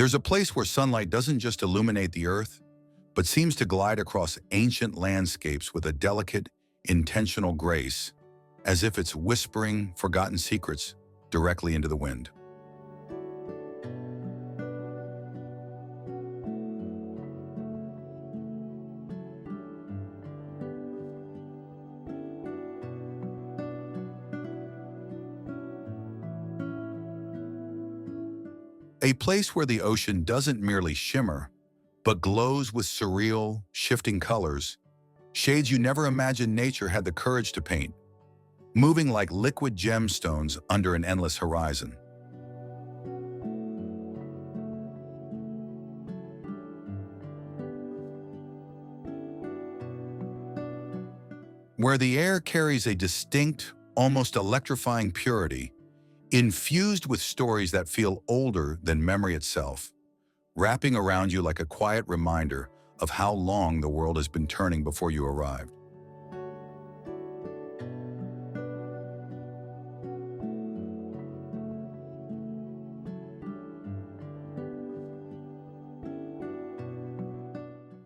There's a place where sunlight doesn't just illuminate the earth, but seems to glide across ancient landscapes with a delicate, intentional grace, as if it's whispering forgotten secrets directly into the wind. A place where the ocean doesn't merely shimmer, but glows with surreal, shifting colors, shades you never imagined nature had the courage to paint, moving like liquid gemstones under an endless horizon. Where the air carries a distinct, almost electrifying purity, infused with stories that feel older than memory itself, wrapping around you like a quiet reminder of how long the world has been turning before you arrived.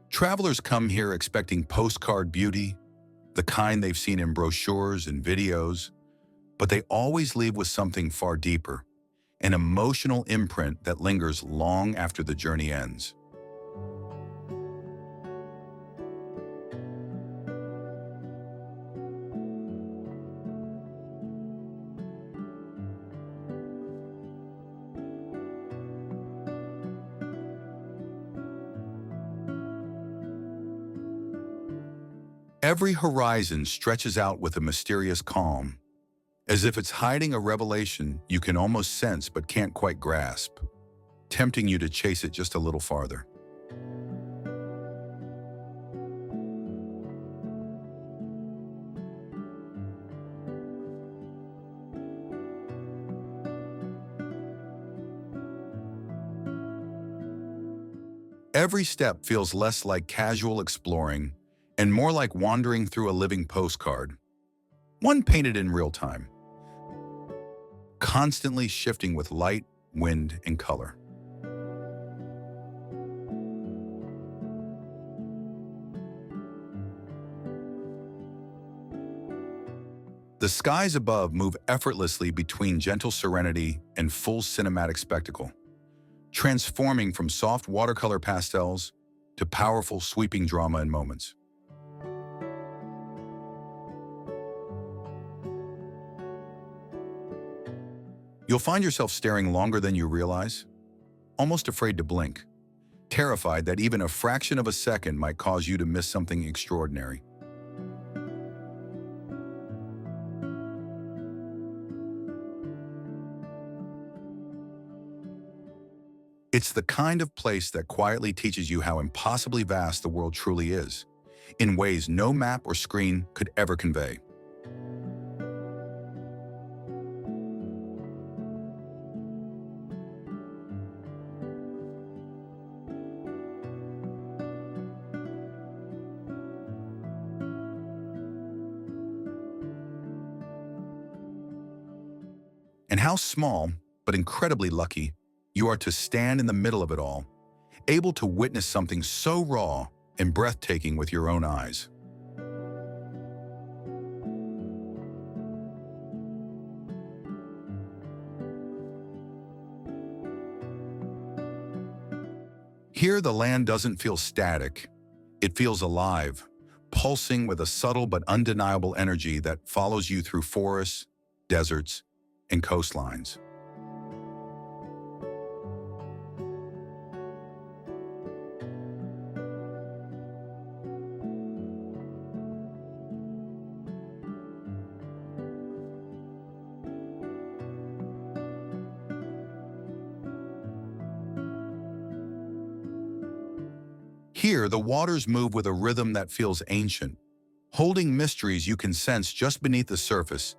Travelers come here expecting postcard beauty, the kind they've seen in brochures and videos, but they always leave with something far deeper, an emotional imprint that lingers long after the journey ends. Every horizon stretches out with a mysterious calm, as if it's hiding a revelation you can almost sense but can't quite grasp, tempting you to chase it just a little farther. Every step feels less like casual exploring and more like wandering through a living postcard, one painted in real time, constantly shifting with light, wind, and color. The skies above move effortlessly between gentle serenity and full cinematic spectacle, transforming from soft watercolor pastels to powerful sweeping drama in moments. You'll find yourself staring longer than you realize, almost afraid to blink, terrified that even a fraction of a second might cause you to miss something extraordinary. It's the kind of place that quietly teaches you how impossibly vast the world truly is, in ways no map or screen could ever convey. And how small, but incredibly lucky, you are to stand in the middle of it all, able to witness something so raw and breathtaking with your own eyes. Here, the land doesn't feel static. It feels alive, pulsing with a subtle but undeniable energy that follows you through forests, deserts, and coastlines. Here, the waters move with a rhythm that feels ancient, holding mysteries you can sense just beneath the surface,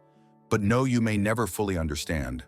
but know you may never fully understand.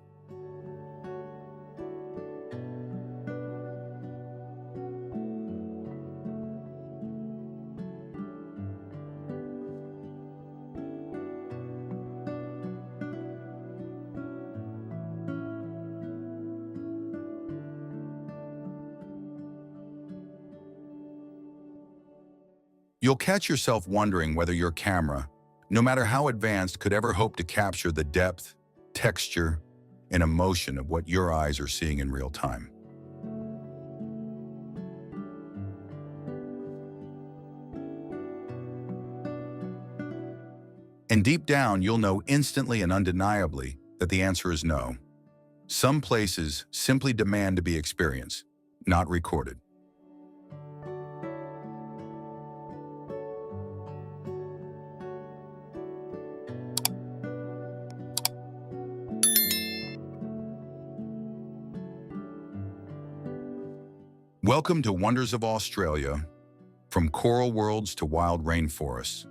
You'll catch yourself wondering whether your camera, no matter how advanced, could ever hope to capture the depth, texture, and emotion of what your eyes are seeing in real time. And deep down, you'll know instantly and undeniably that the answer is no. Some places simply demand to be experienced, not recorded. Welcome to Wonders of Australia, from coral worlds to wild rainforests.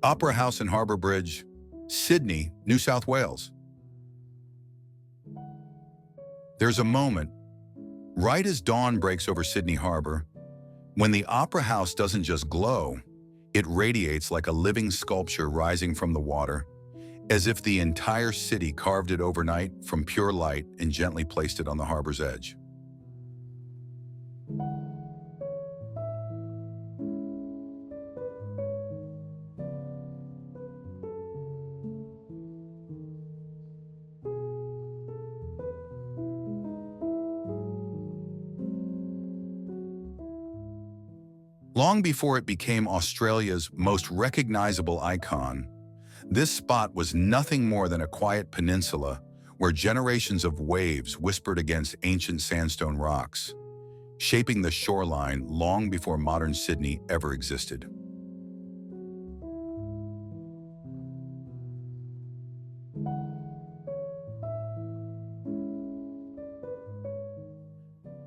Opera House and Harbour Bridge, Sydney, New South Wales. There's a moment, right as dawn breaks over Sydney Harbour, when the Opera House doesn't just glow, it radiates like a living sculpture rising from the water, as if the entire city carved it overnight from pure light and gently placed it on the harbor's edge. Long before it became Australia's most recognizable icon, this spot was nothing more than a quiet peninsula where generations of waves whispered against ancient sandstone rocks, shaping the shoreline long before modern Sydney ever existed.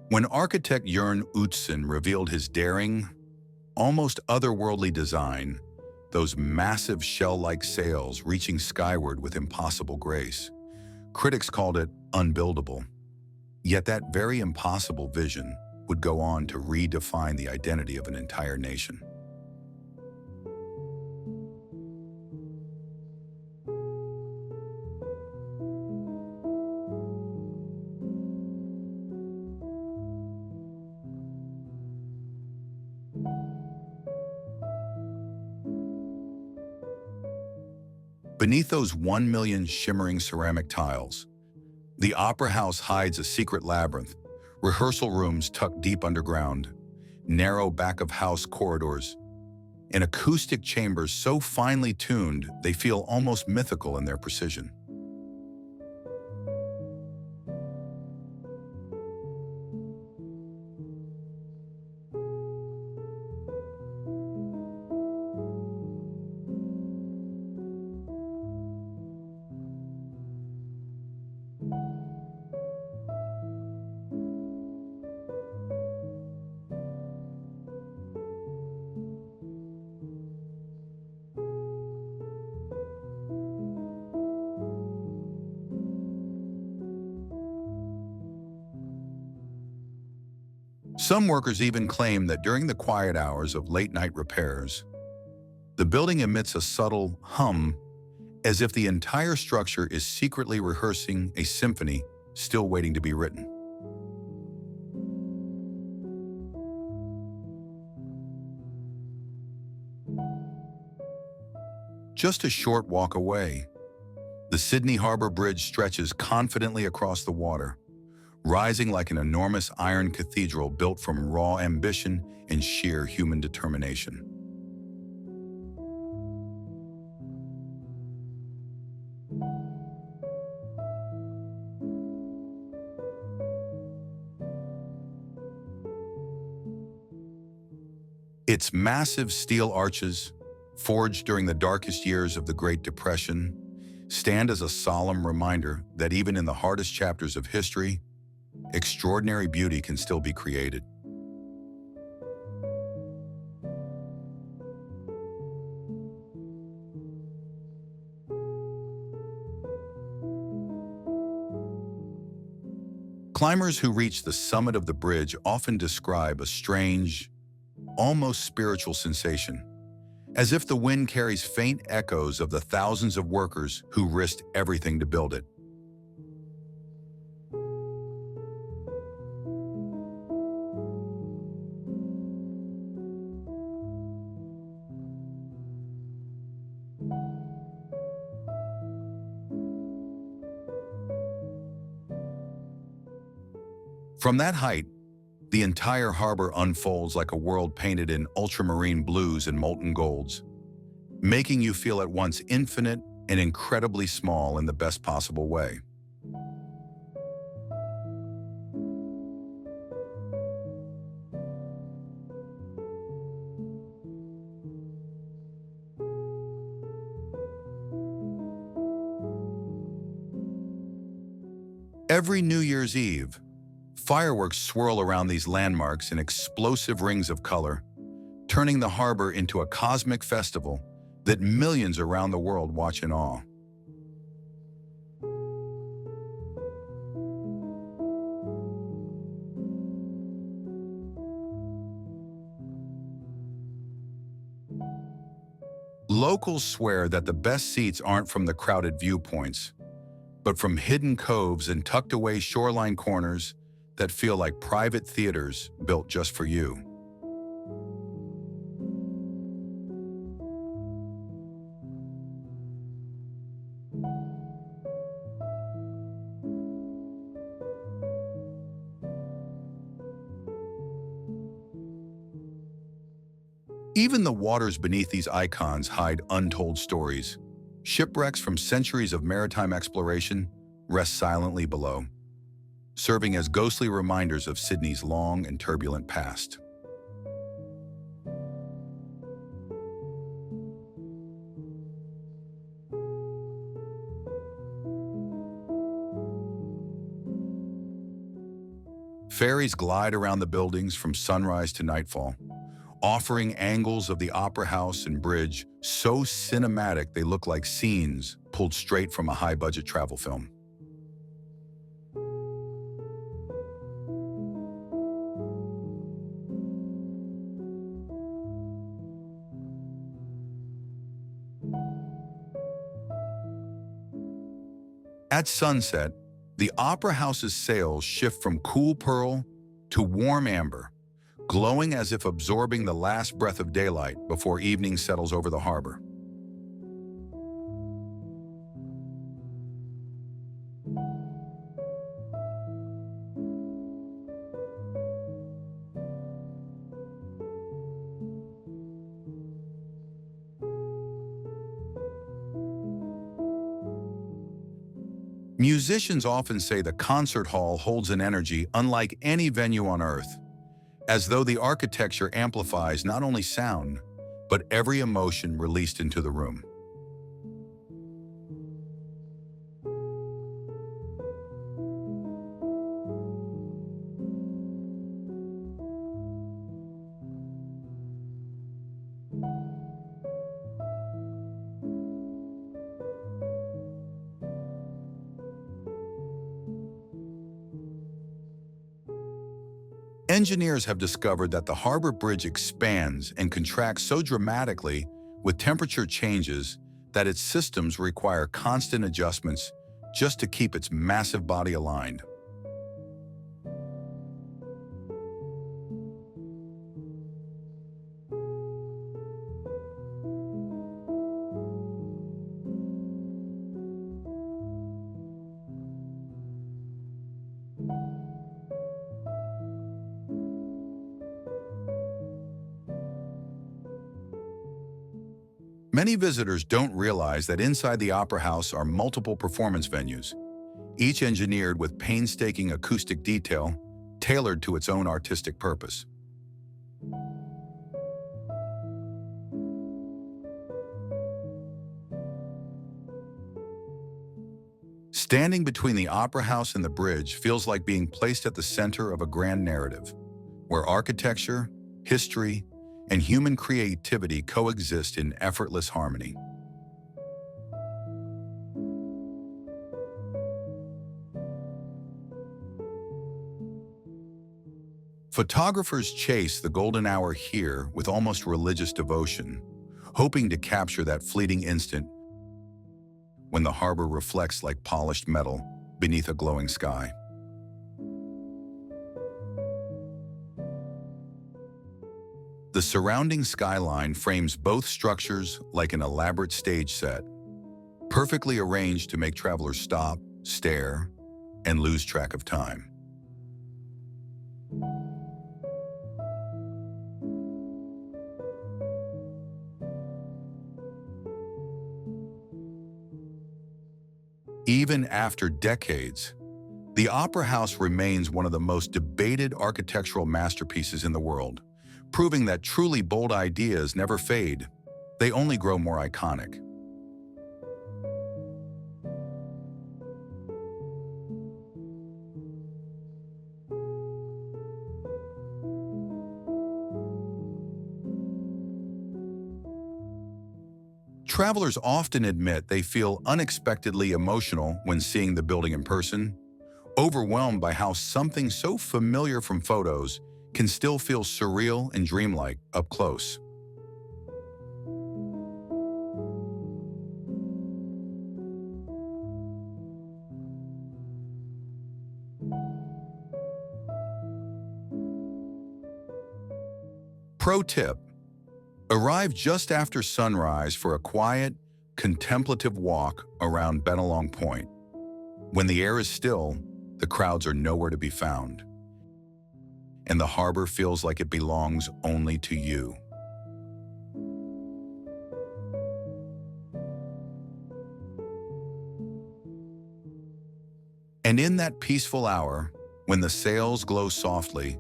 When architect Jörn Utzon revealed his daring, almost otherworldly design, those massive shell-like sails reaching skyward with impossible grace, critics called it unbuildable. Yet that very impossible vision would go on to redefine the identity of an entire nation. Beneath those 1 million shimmering ceramic tiles, the Opera House hides a secret labyrinth, rehearsal rooms tucked deep underground, narrow back-of-house corridors, and acoustic chambers so finely tuned they feel almost mythical in their precision. Some workers even claim that during the quiet hours of late-night repairs, the building emits a subtle hum as if the entire structure is secretly rehearsing a symphony still waiting to be written. Just a short walk away, the Sydney Harbour Bridge stretches confidently across the water, rising like an enormous iron cathedral built from raw ambition and sheer human determination. Its massive steel arches, forged during the darkest years of the Great Depression, stand as a solemn reminder that even in the hardest chapters of history, extraordinary beauty can still be created. Climbers who reach the summit of the bridge often describe a strange, almost spiritual sensation, as if the wind carries faint echoes of the thousands of workers who risked everything to build it. From that height, the entire harbor unfolds like a world painted in ultramarine blues and molten golds, making you feel at once infinite and incredibly small in the best possible way. Every New Year's Eve, fireworks swirl around these landmarks in explosive rings of color, turning the harbor into a cosmic festival that millions around the world watch in awe. Locals swear that the best seats aren't from the crowded viewpoints, but from hidden coves and tucked-away shoreline corners that feel like private theaters built just for you. Even the waters beneath these icons hide untold stories. Shipwrecks from centuries of maritime exploration rest silently below, serving as ghostly reminders of Sydney's long and turbulent past. Ferries glide around the buildings from sunrise to nightfall, offering angles of the opera house and bridge so cinematic they look like scenes pulled straight from a high-budget travel film. At sunset, the opera house's sails shift from cool pearl to warm amber, glowing as if absorbing the last breath of daylight before evening settles over the harbor. Musicians often say the concert hall holds an energy unlike any venue on Earth, as though the architecture amplifies not only sound, but every emotion released into the room. Engineers have discovered that the harbor bridge expands and contracts so dramatically with temperature changes that its systems require constant adjustments just to keep its massive body aligned. Many visitors don't realize that inside the Opera House are multiple performance venues, each engineered with painstaking acoustic detail tailored to its own artistic purpose. Standing between the Opera House and the bridge feels like being placed at the center of a grand narrative, where architecture, history, and human creativity coexist in effortless harmony. Photographers chase the golden hour here with almost religious devotion, hoping to capture that fleeting instant when the harbor reflects like polished metal beneath a glowing sky. The surrounding skyline frames both structures like an elaborate stage set, perfectly arranged to make travelers stop, stare, and lose track of time. Even after decades, the Opera House remains one of the most debated architectural masterpieces in the world, proving that truly bold ideas never fade. They only grow more iconic. Travelers often admit they feel unexpectedly emotional when seeing the building in person, overwhelmed by how something so familiar from photos can still feel surreal and dreamlike up close. Pro tip: arrive just after sunrise for a quiet, contemplative walk around Benelong Point. When the air is still, the crowds are nowhere to be found, and the harbor feels like it belongs only to you. And in that peaceful hour, when the sails glow softly,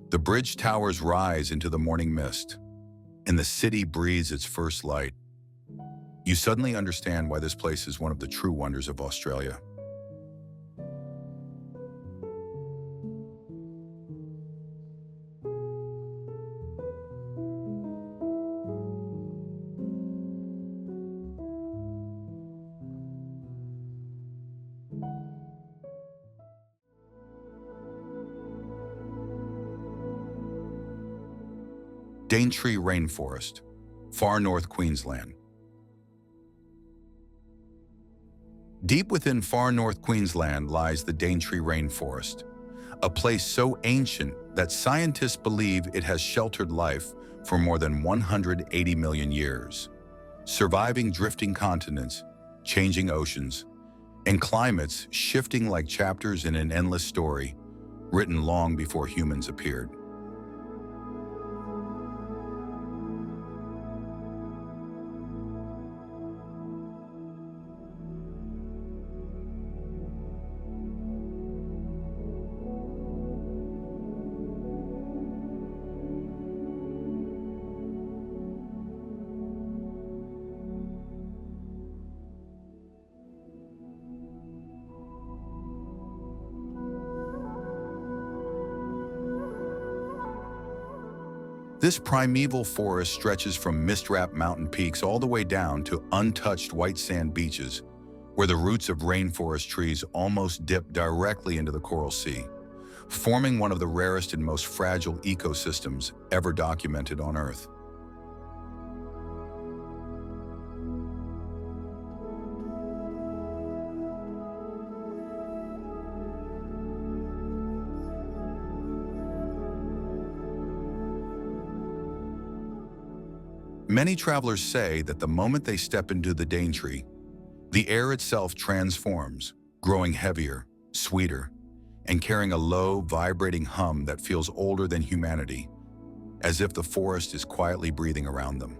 the bridge towers rise into the morning mist, and the city breathes its first light, you suddenly understand why this place is one of the true wonders of Australia. Daintree Rainforest, far north Queensland. Deep within far north Queensland lies the Daintree Rainforest, a place so ancient that scientists believe it has sheltered life for more than 180 million years, surviving drifting continents, changing oceans, and climates shifting like chapters in an endless story written long before humans appeared. This primeval forest stretches from mist-wrapped mountain peaks all the way down to untouched white sand beaches, where the roots of rainforest trees almost dip directly into the coral sea, forming one of the rarest and most fragile ecosystems ever documented on Earth. Many travelers say that the moment they step into the Daintree, the air itself transforms, growing heavier, sweeter, and carrying a low, vibrating hum that feels older than humanity, as if the forest is quietly breathing around them.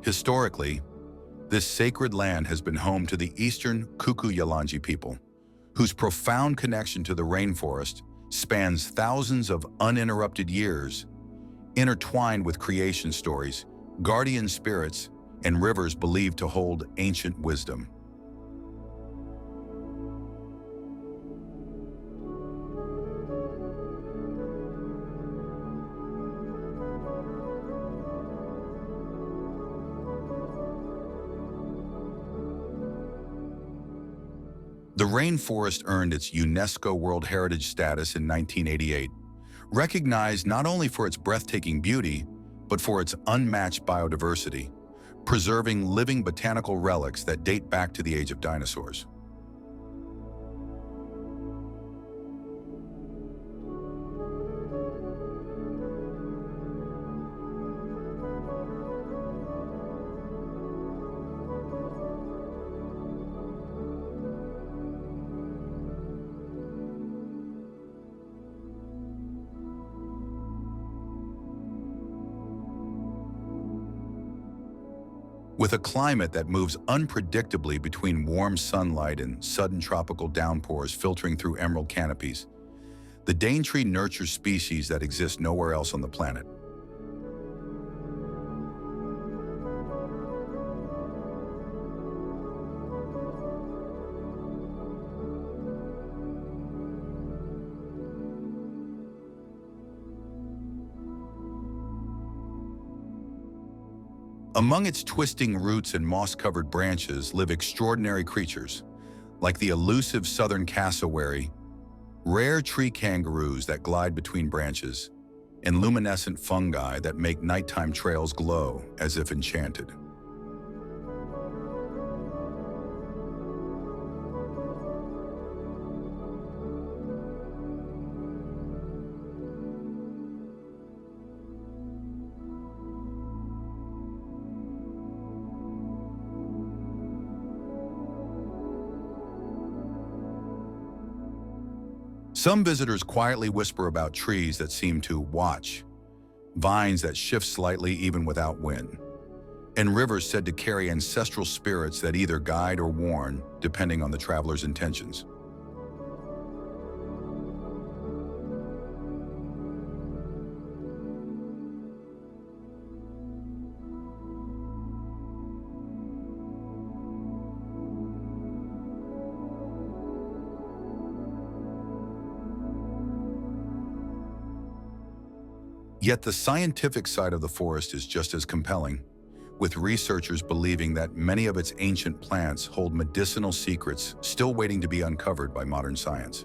Historically, this sacred land has been home to the Eastern Kuku-Yalanji people, whose profound connection to the rainforest spans thousands of uninterrupted years, intertwined with creation stories, guardian spirits, and rivers believed to hold ancient wisdom. The rainforest earned its UNESCO World Heritage status in 1988, recognized not only for its breathtaking beauty, but for its unmatched biodiversity, preserving living botanical relics that date back to the age of dinosaurs. With a climate that moves unpredictably between warm sunlight and sudden tropical downpours filtering through emerald canopies, the Daintree nurtures species that exist nowhere else on the planet. Among its twisting roots and moss-covered branches live extraordinary creatures, like the elusive southern cassowary, rare tree kangaroos that glide between branches, and luminescent fungi that make nighttime trails glow as if enchanted. Some visitors quietly whisper about trees that seem to watch, vines that shift slightly even without wind, and rivers said to carry ancestral spirits that either guide or warn, depending on the traveler's intentions. Yet the scientific side of the forest is just as compelling, with researchers believing that many of its ancient plants hold medicinal secrets still waiting to be uncovered by modern science.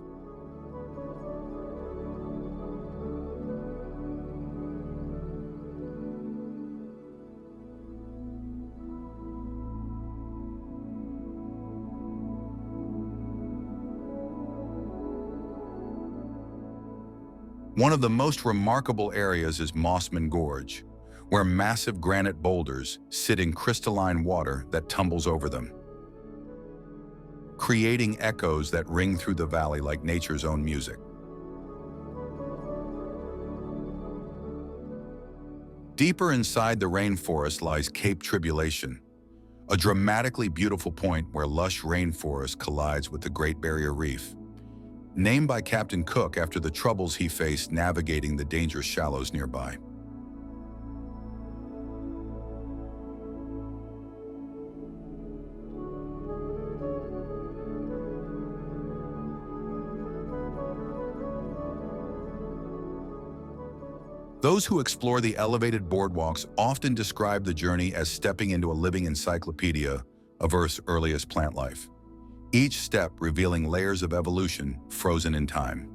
One of the most remarkable areas is Mossman Gorge, where massive granite boulders sit in crystalline water that tumbles over them, creating echoes that ring through the valley like nature's own music. Deeper inside the rainforest lies Cape Tribulation, a dramatically beautiful point where lush rainforest collides with the Great Barrier Reef, named by Captain Cook after the troubles he faced navigating the dangerous shallows nearby. Those who explore the elevated boardwalks often describe the journey as stepping into a living encyclopedia of Earth's earliest plant life, each step revealing layers of evolution frozen in time.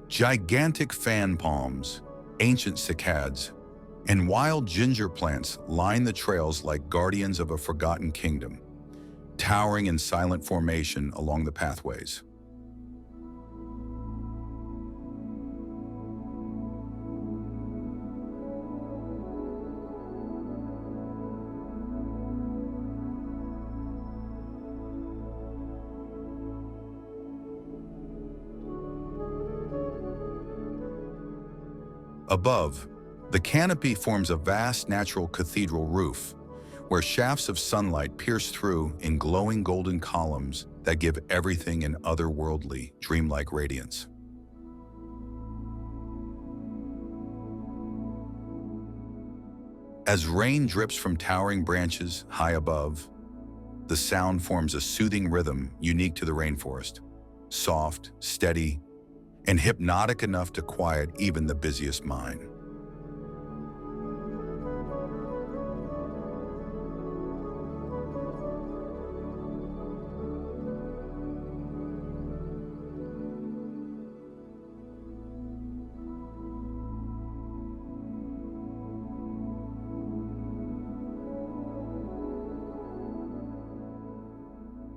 Gigantic fan palms, ancient cycads, and wild ginger plants line the trails like guardians of a forgotten kingdom, towering in silent formation along the pathways. Above, the canopy forms a vast natural cathedral roof, where shafts of sunlight pierce through in glowing golden columns that give everything an otherworldly, dreamlike radiance. As rain drips from towering branches high above, the sound forms a soothing rhythm unique to the rainforest, soft, steady, and hypnotic enough to quiet even the busiest mind.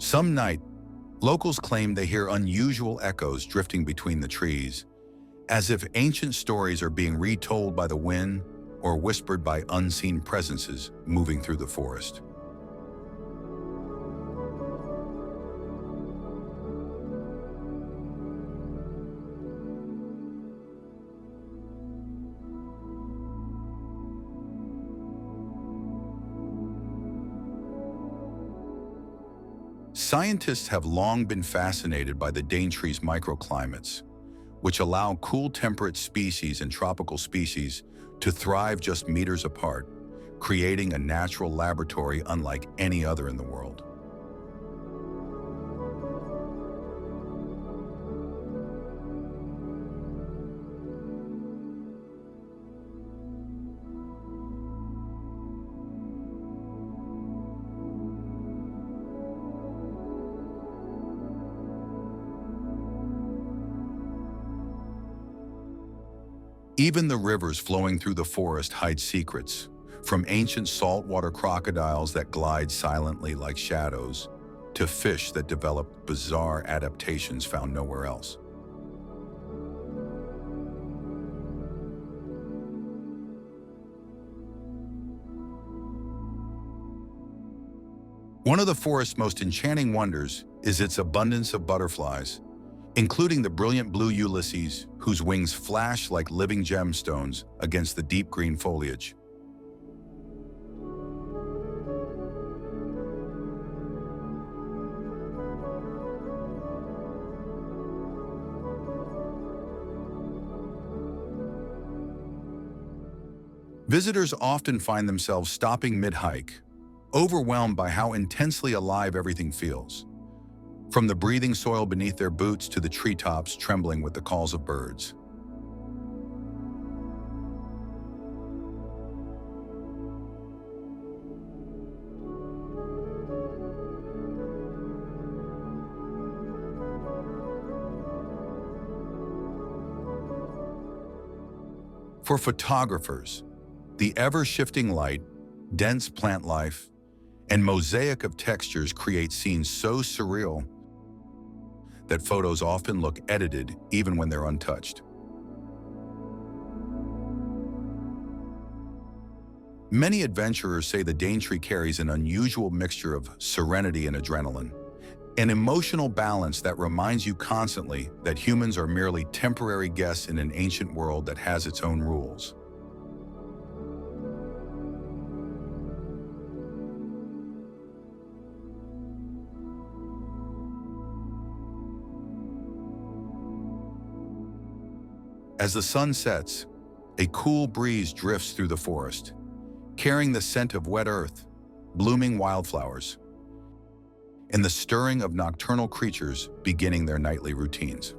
Some night, locals claim they hear unusual echoes drifting between the trees, as if ancient stories are being retold by the wind or whispered by unseen presences moving through the forest. Scientists have long been fascinated by the Daintree's microclimates, which allow cool temperate species and tropical species to thrive just meters apart, creating a natural laboratory unlike any other in the world. Even the rivers flowing through the forest hide secrets, from ancient saltwater crocodiles that glide silently like shadows, to fish that develop bizarre adaptations found nowhere else. One of the forest's most enchanting wonders is its abundance of butterflies, including the brilliant blue Ulysses, whose wings flash like living gemstones against the deep green foliage. Visitors often find themselves stopping mid-hike, overwhelmed by how intensely alive everything feels, from the breathing soil beneath their boots to the treetops trembling with the calls of birds. For photographers, the ever-shifting light, dense plant life, and mosaic of textures create scenes so surreal that photos often look edited even when they're untouched. Many adventurers say the Daintree carries an unusual mixture of serenity and adrenaline, an emotional balance that reminds you constantly that humans are merely temporary guests in an ancient world that has its own rules. As the sun sets, a cool breeze drifts through the forest, carrying the scent of wet earth, blooming wildflowers, and the stirring of nocturnal creatures beginning their nightly routines.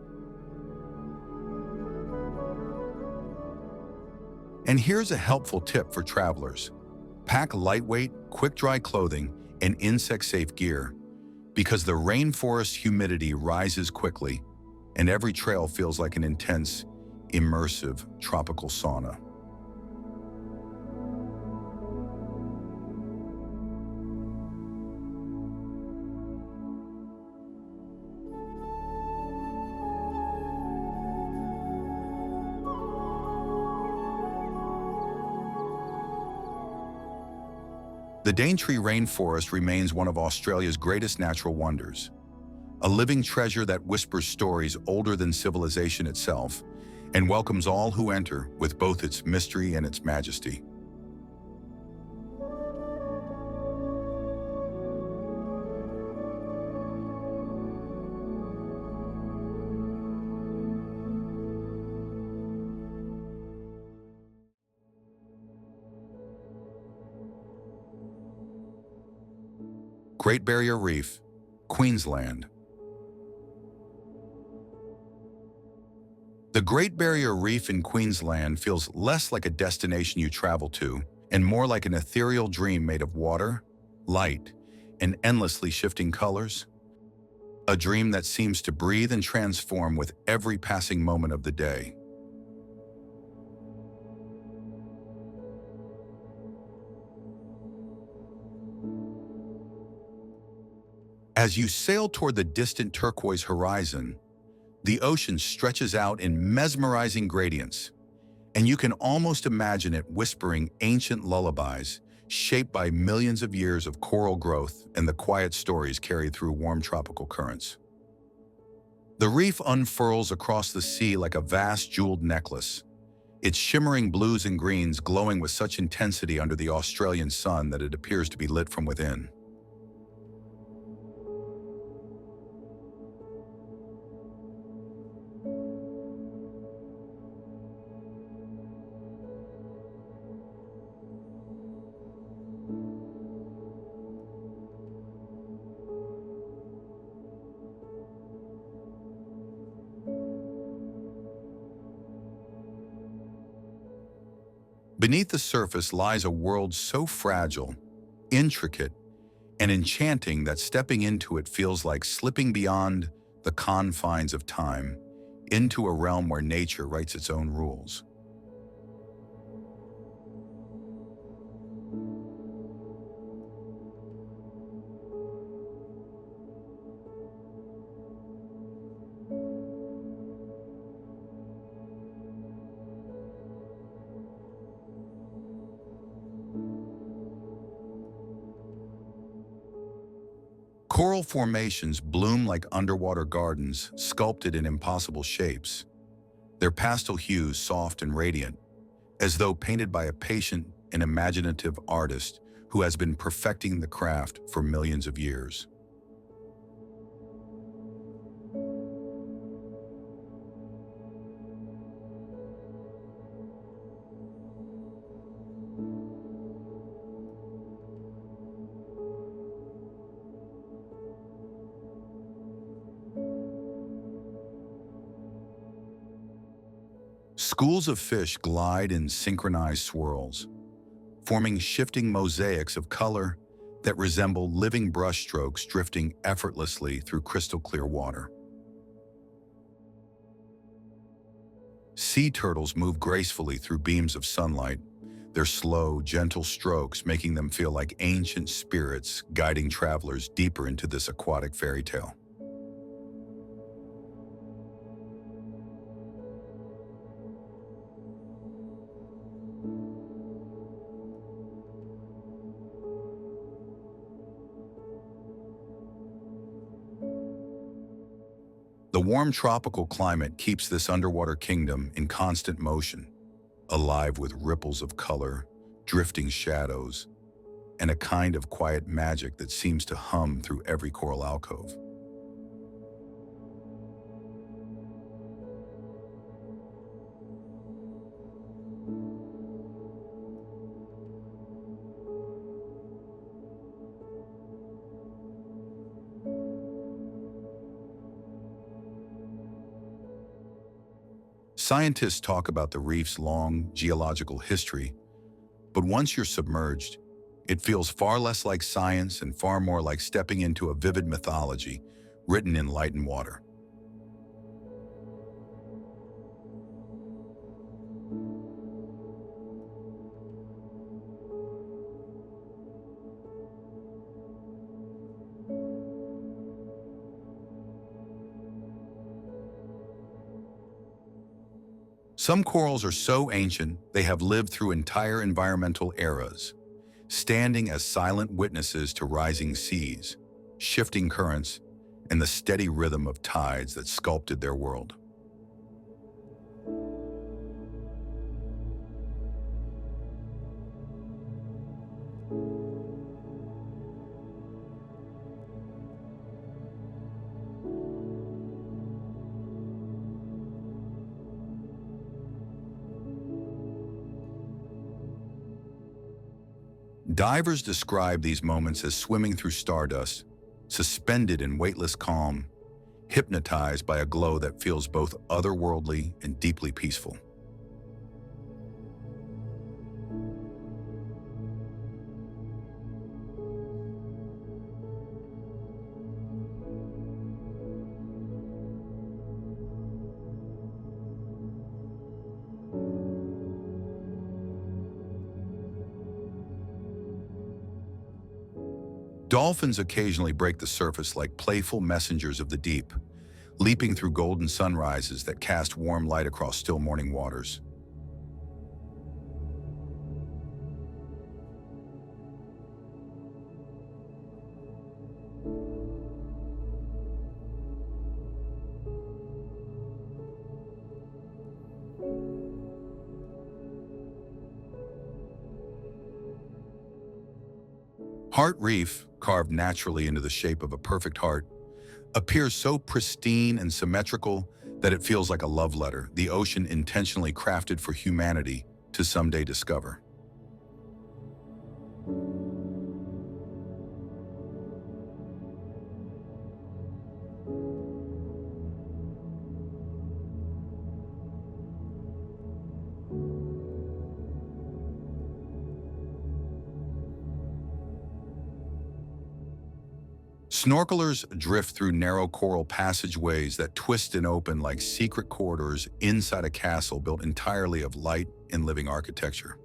And here's a helpful tip for travelers. Pack lightweight, quick-dry clothing and insect-safe gear, because the rainforest humidity rises quickly and every trail feels like an intense, immersive tropical sauna. The Daintree rainforest remains one of Australia's greatest natural wonders, a living treasure that whispers stories older than civilization itself and welcomes all who enter with both its mystery and its majesty. Great Barrier Reef, Queensland. The Great Barrier Reef in Queensland feels less like a destination you travel to and more like an ethereal dream made of water, light, and endlessly shifting colors. A dream that seems to breathe and transform with every passing moment of the day. As you sail toward the distant turquoise horizon, the ocean stretches out in mesmerizing gradients, and you can almost imagine it whispering ancient lullabies shaped by millions of years of coral growth and the quiet stories carried through warm tropical currents. The reef unfurls across the sea like a vast jeweled necklace, its shimmering blues and greens glowing with such intensity under the Australian sun that it appears to be lit from within. Beneath the surface lies a world so fragile, intricate, and enchanting that stepping into it feels like slipping beyond the confines of time into a realm where nature writes its own rules. Coral formations bloom like underwater gardens sculpted in impossible shapes, their pastel hues soft and radiant, as though painted by a patient and imaginative artist who has been perfecting the craft for millions of years. Schools of fish glide in synchronized swirls, forming shifting mosaics of color that resemble living brushstrokes drifting effortlessly through crystal clear water. Sea turtles move gracefully through beams of sunlight, their slow, gentle strokes making them feel like ancient spirits guiding travelers deeper into this aquatic fairy tale. The warm tropical climate keeps this underwater kingdom in constant motion, alive with ripples of color, drifting shadows, and a kind of quiet magic that seems to hum through every coral alcove. Scientists talk about the reef's long geological history, but once you're submerged, it feels far less like science and far more like stepping into a vivid mythology written in light and water. Some corals are so ancient they have lived through entire environmental eras, standing as silent witnesses to rising seas, shifting currents, and the steady rhythm of tides that sculpted their world. Divers describe these moments as swimming through stardust, suspended in weightless calm, hypnotized by a glow that feels both otherworldly and deeply peaceful. Dolphins occasionally break the surface like playful messengers of the deep, leaping through golden sunrises that cast warm light across still morning waters. Heart Reef, carved naturally into the shape of a perfect heart, appears so pristine and symmetrical that it feels like a love letter, the ocean intentionally crafted for humanity to someday discover. Snorkelers drift through narrow coral passageways that twist and open like secret corridors inside a castle built entirely of light and living architecture.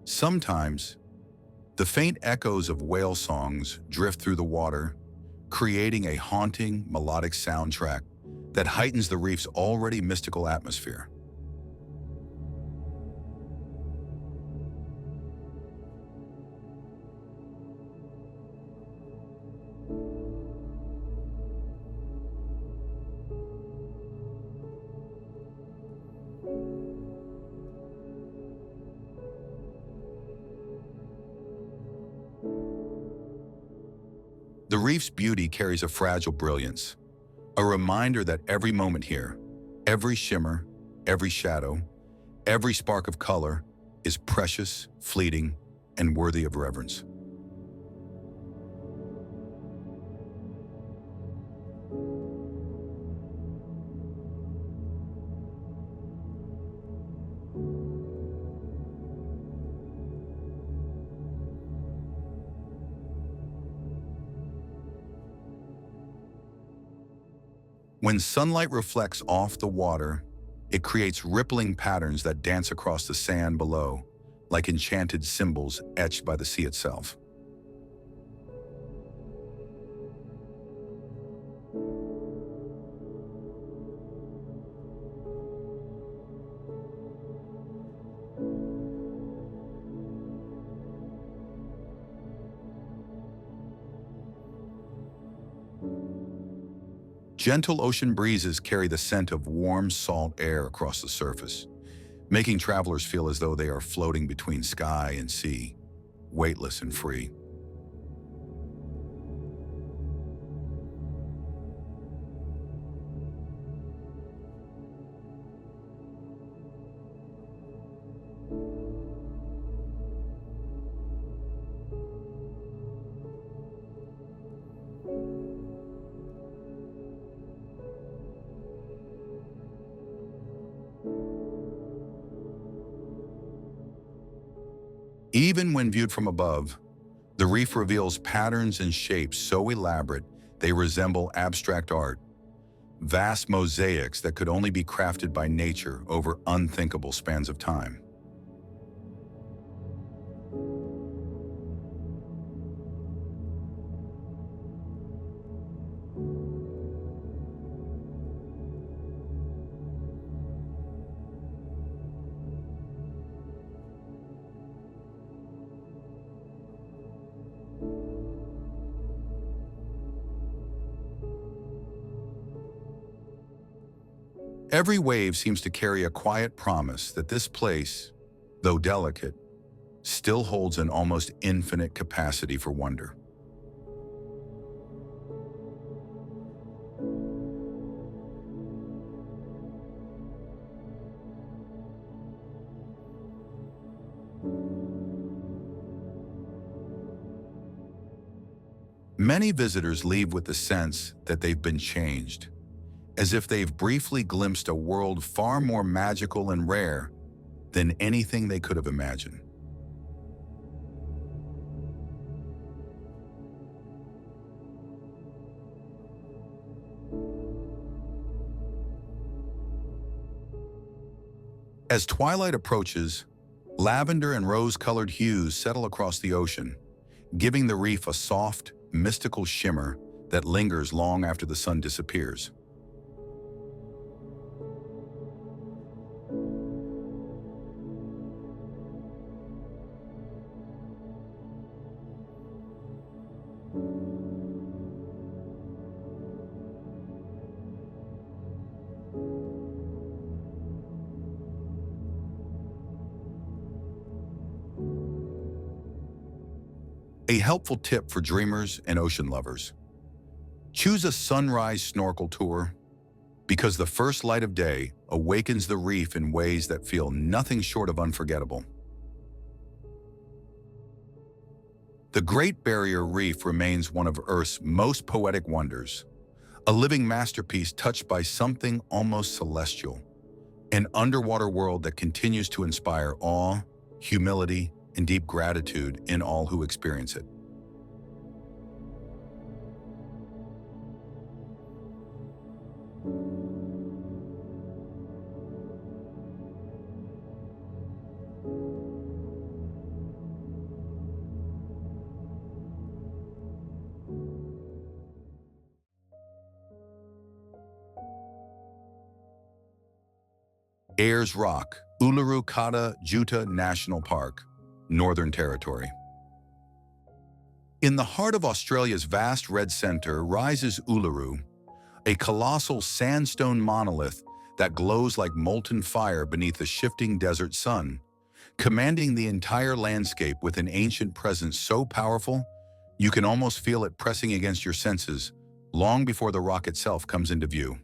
Sometimes, the faint echoes of whale songs drift through the water, creating a haunting, melodic soundtrack that heightens the reef's already mystical atmosphere. The reef's beauty carries a fragile brilliance, a reminder that every moment here, every shimmer, every shadow, every spark of color is precious, fleeting, and worthy of reverence. When sunlight reflects off the water, it creates rippling patterns that dance across the sand below, like enchanted symbols etched by the sea itself. Gentle ocean breezes carry the scent of warm, salt air across the surface, making travelers feel as though they are floating between sky and sea, weightless and free. Even when viewed from above, the reef reveals patterns and shapes so elaborate they resemble abstract art, vast mosaics that could only be crafted by nature over unthinkable spans of time. Every wave seems to carry a quiet promise that this place, though delicate, still holds an almost infinite capacity for wonder. Many visitors leave with the sense that they've been changed, as if they've briefly glimpsed a world far more magical and rare than anything they could have imagined. As twilight approaches, lavender and rose-colored hues settle across the ocean, giving the reef a soft, mystical shimmer that lingers long after the sun disappears. A helpful tip for dreamers and ocean lovers: choose a sunrise snorkel tour, because the first light of day awakens the reef in ways that feel nothing short of unforgettable. The Great Barrier Reef remains one of Earth's most poetic wonders, a living masterpiece touched by something almost celestial, an underwater world that continues to inspire awe, humility, and deep gratitude in all who experience it. Ayers Rock, Uluru Kata Tjuta National Park, Northern Territory. In the heart of Australia's vast red centre rises Uluru, a colossal sandstone monolith that glows like molten fire beneath a shifting desert sun, commanding the entire landscape with an ancient presence so powerful you can almost feel it pressing against your senses long before the rock itself comes into view.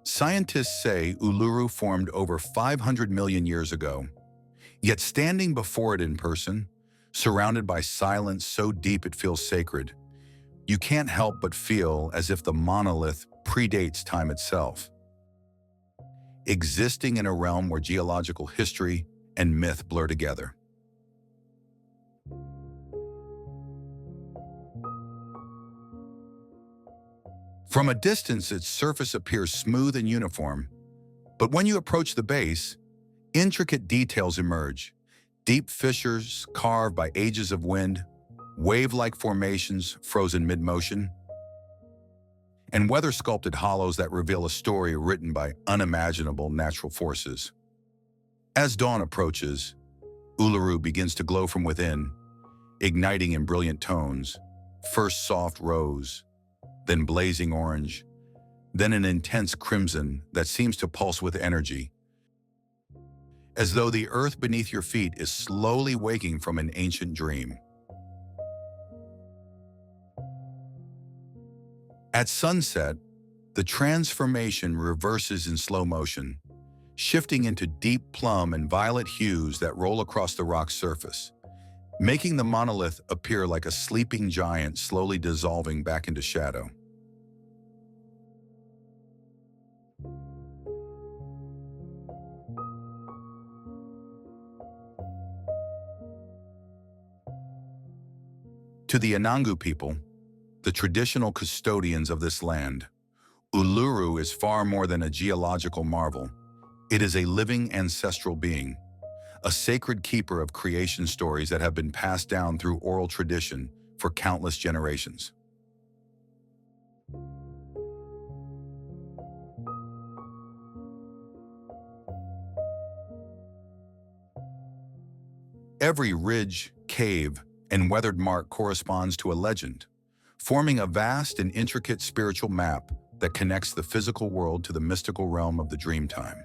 Scientists say Uluru formed over 500 million years ago, yet standing before it in person, surrounded by silence so deep it feels sacred, you can't help but feel as if the monolith predates time itself, existing in a realm where geological history and myth blur together. From a distance, its surface appears smooth and uniform, but when you approach the base, intricate details emerge: deep fissures carved by ages of wind, wave-like formations frozen mid-motion, and weather-sculpted hollows that reveal a story written by unimaginable natural forces. As dawn approaches, Uluru begins to glow from within, igniting in brilliant tones: first soft rose, then blazing orange, then an intense crimson that seems to pulse with energy, as though the earth beneath your feet is slowly waking from an ancient dream. At sunset, the transformation reverses in slow motion, shifting into deep plum and violet hues that roll across the rock's surface, making the monolith appear like a sleeping giant slowly dissolving back into shadow. To the Anangu people, the traditional custodians of this land, Uluru is far more than a geological marvel. It is a living ancestral being, a sacred keeper of creation stories that have been passed down through oral tradition for countless generations. Every ridge, cave, and weathered mark corresponds to a legend, forming a vast and intricate spiritual map that connects the physical world to the mystical realm of the dreamtime.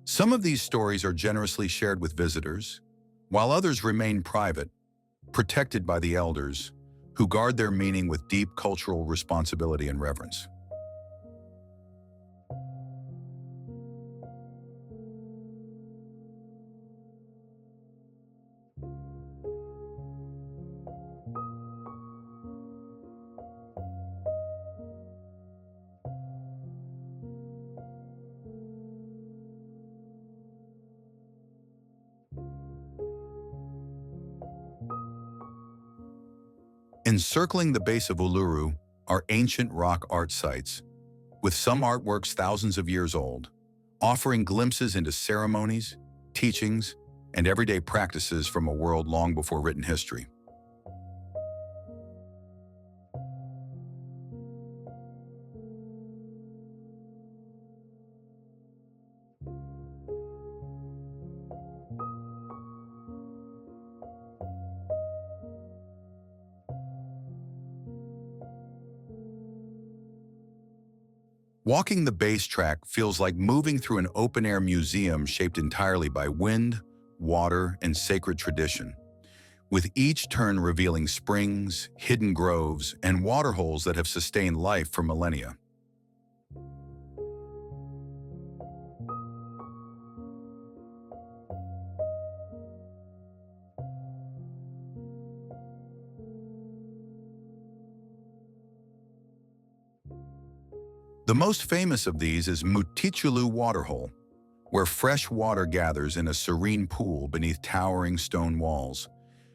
Some of these stories are generously shared with visitors, while others remain private, protected by the elders, who guard their meaning with deep cultural responsibility and reverence. Encircling the base of Uluru are ancient rock art sites, with some artworks thousands of years old, offering glimpses into ceremonies, teachings, and everyday practices from a world long before written history. Walking the base track feels like moving through an open-air museum shaped entirely by wind, water, and sacred tradition, with each turn revealing springs, hidden groves, and waterholes that have sustained life for millennia. The most famous of these is Mutichulu Waterhole, where fresh water gathers in a serene pool beneath towering stone walls,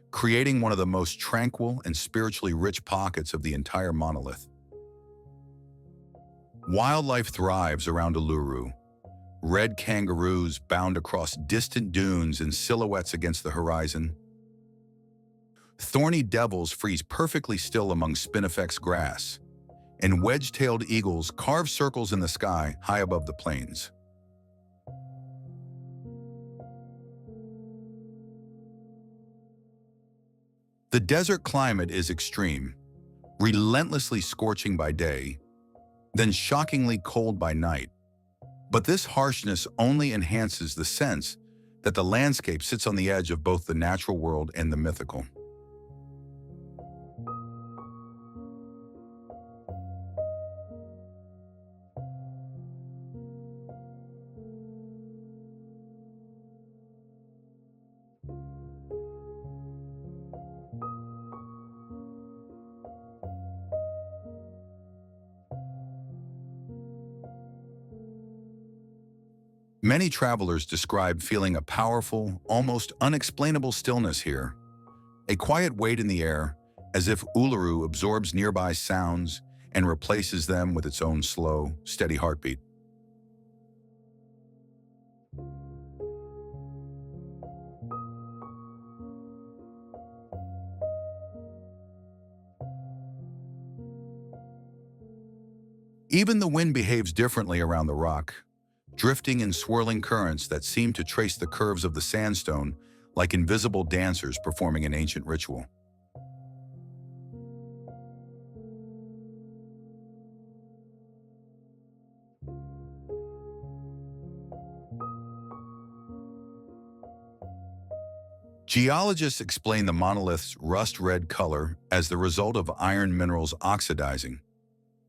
creating one of the most tranquil and spiritually rich pockets of the entire monolith. Wildlife thrives around Uluru. Red kangaroos bound across distant dunes in silhouettes against the horizon. Thorny devils freeze perfectly still among spinifex grass, and wedge-tailed eagles carve circles in the sky high above the plains. The desert climate is extreme, relentlessly scorching by day, then shockingly cold by night. But this harshness only enhances the sense that the landscape sits on the edge of both the natural world and the mythical. Many travelers describe feeling a powerful, almost unexplainable stillness here, a quiet weight in the air, as if Uluru absorbs nearby sounds and replaces them with its own slow, steady heartbeat. Even the wind behaves differently around the rock, drifting in swirling currents that seem to trace the curves of the sandstone like invisible dancers performing an ancient ritual. Geologists explain the monolith's rust-red color as the result of iron minerals oxidizing.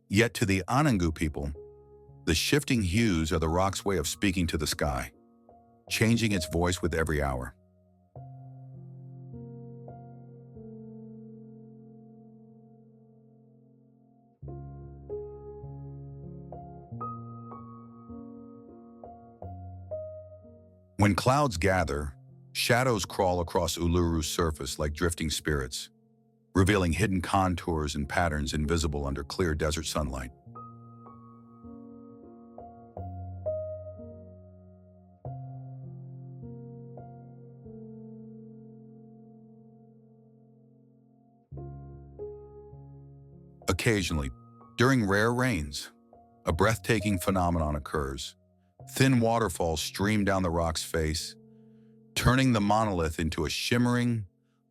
Yet to the Anangu people, the shifting hues are the rock's way of speaking to the sky, changing its voice with every hour. When clouds gather, shadows crawl across Uluru's surface like drifting spirits, revealing hidden contours and patterns invisible under clear desert sunlight. Occasionally, during rare rains, a breathtaking phenomenon occurs. Thin waterfalls stream down the rock's face, turning the monolith into a shimmering,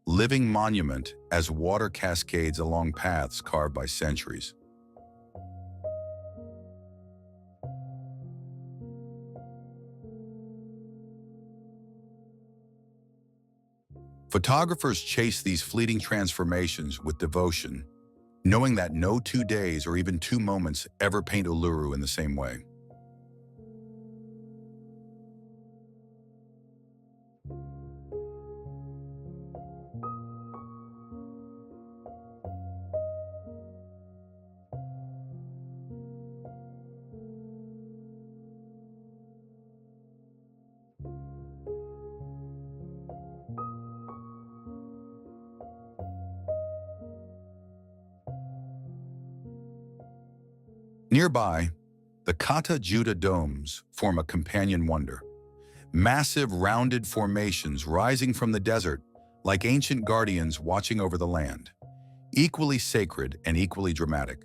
living monument as water cascades along paths carved by centuries. Photographers chase these fleeting transformations with devotion, knowing that no 2 days or even 2 moments ever paint Uluru in the same way. Nearby, the Kata Juda domes form a companion wonder. Massive, rounded formations rising from the desert like ancient guardians watching over the land, equally sacred and equally dramatic.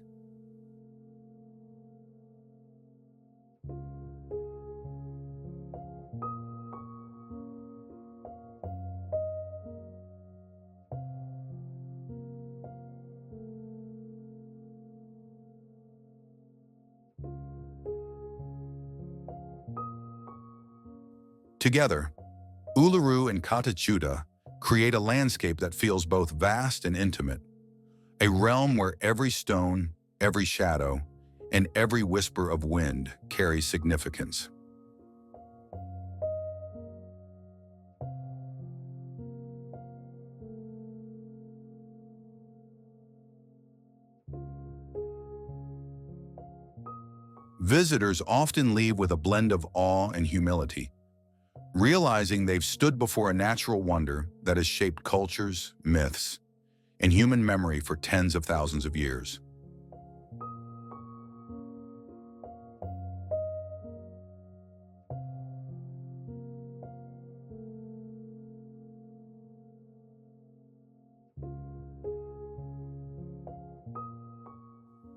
Together, Uluru and Kata Juda create a landscape that feels both vast and intimate, a realm where every stone, every shadow, and every whisper of wind carries significance. Visitors often leave with a blend of awe and humility, realizing they've stood before a natural wonder that has shaped cultures, myths, and human memory for tens of thousands of years.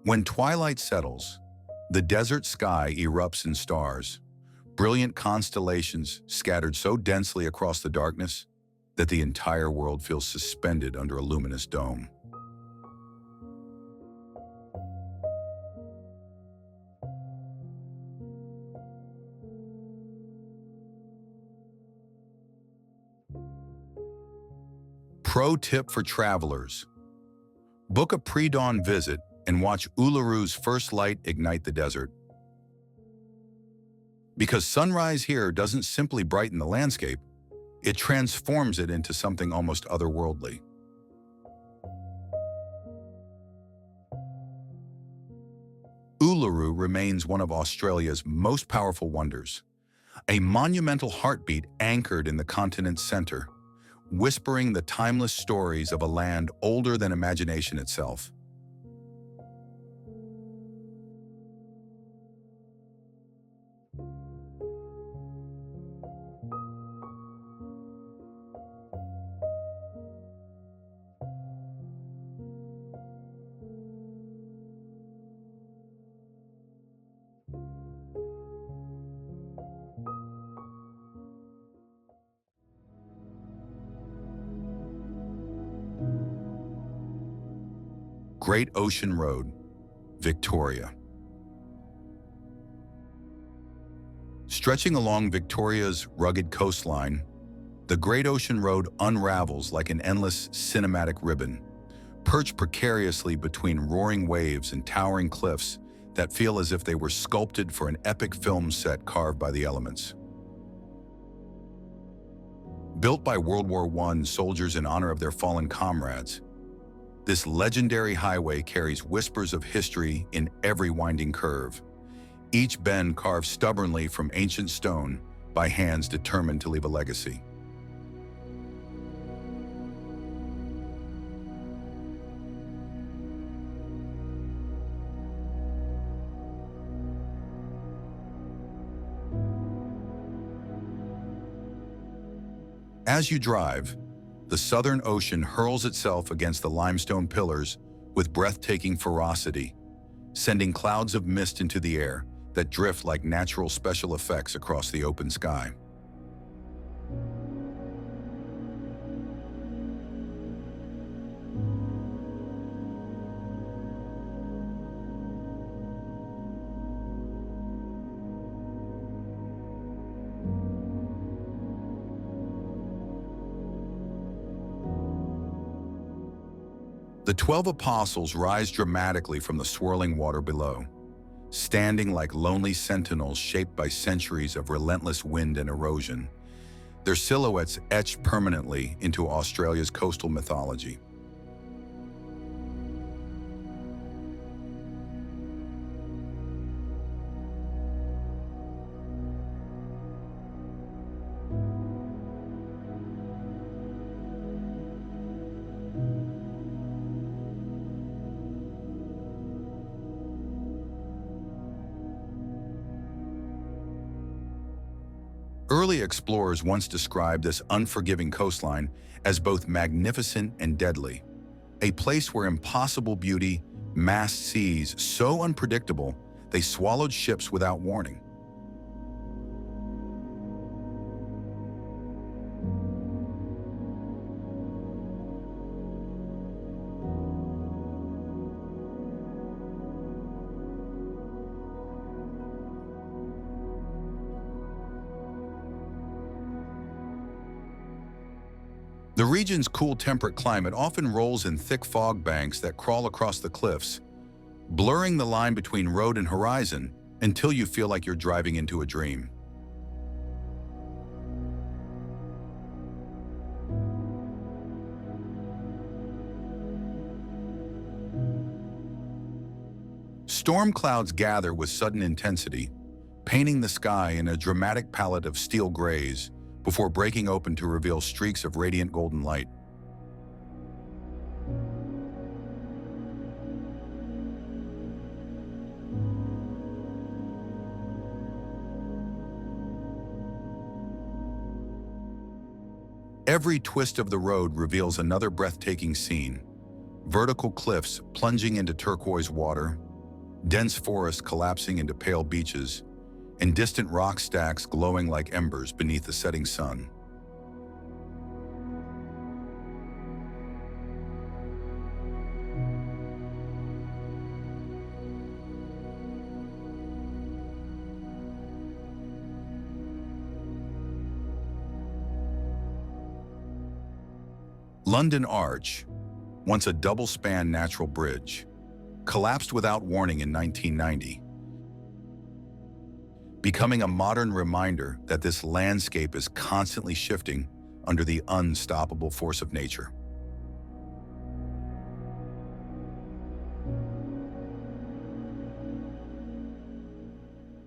When twilight settles, the desert sky erupts in stars, brilliant constellations scattered so densely across the darkness that the entire world feels suspended under a luminous dome. Pro tip for travelers: book a pre-dawn visit and watch Uluru's first light ignite the desert. Because sunrise here doesn't simply brighten the landscape, it transforms it into something almost otherworldly. Uluru remains one of Australia's most powerful wonders, a monumental heartbeat anchored in the continent's center, whispering the timeless stories of a land older than imagination itself. Great Ocean Road, Victoria. Stretching along Victoria's rugged coastline, the Great Ocean Road unravels like an endless cinematic ribbon, perched precariously between roaring waves and towering cliffs that feel as if they were sculpted for an epic film set carved by the elements. Built by World War I soldiers in honor of their fallen comrades, this legendary highway carries whispers of history in every winding curve, each bend carved stubbornly from ancient stone by hands determined to leave a legacy. As you drive, the Southern Ocean hurls itself against the limestone pillars with breathtaking ferocity, sending clouds of mist into the air that drift like natural special effects across the open sky. The 12 apostles rise dramatically from the swirling water below, standing like lonely sentinels shaped by centuries of relentless wind and erosion, their silhouettes etched permanently into Australia's coastal mythology. Early explorers once described this unforgiving coastline as both magnificent and deadly, a place where impossible beauty masked seas so unpredictable they swallowed ships without warning. The region's cool temperate climate often rolls in thick fog banks that crawl across the cliffs, blurring the line between road and horizon until you feel like you're driving into a dream. Storm clouds gather with sudden intensity, painting the sky in a dramatic palette of steel grays before breaking open to reveal streaks of radiant golden light. Every twist of the road reveals another breathtaking scene: vertical cliffs plunging into turquoise water, dense forests collapsing into pale beaches, and distant rock stacks glowing like embers beneath the setting sun. London Arch, once a double-span natural bridge, collapsed without warning in 1990, becoming a modern reminder that this landscape is constantly shifting under the unstoppable force of nature.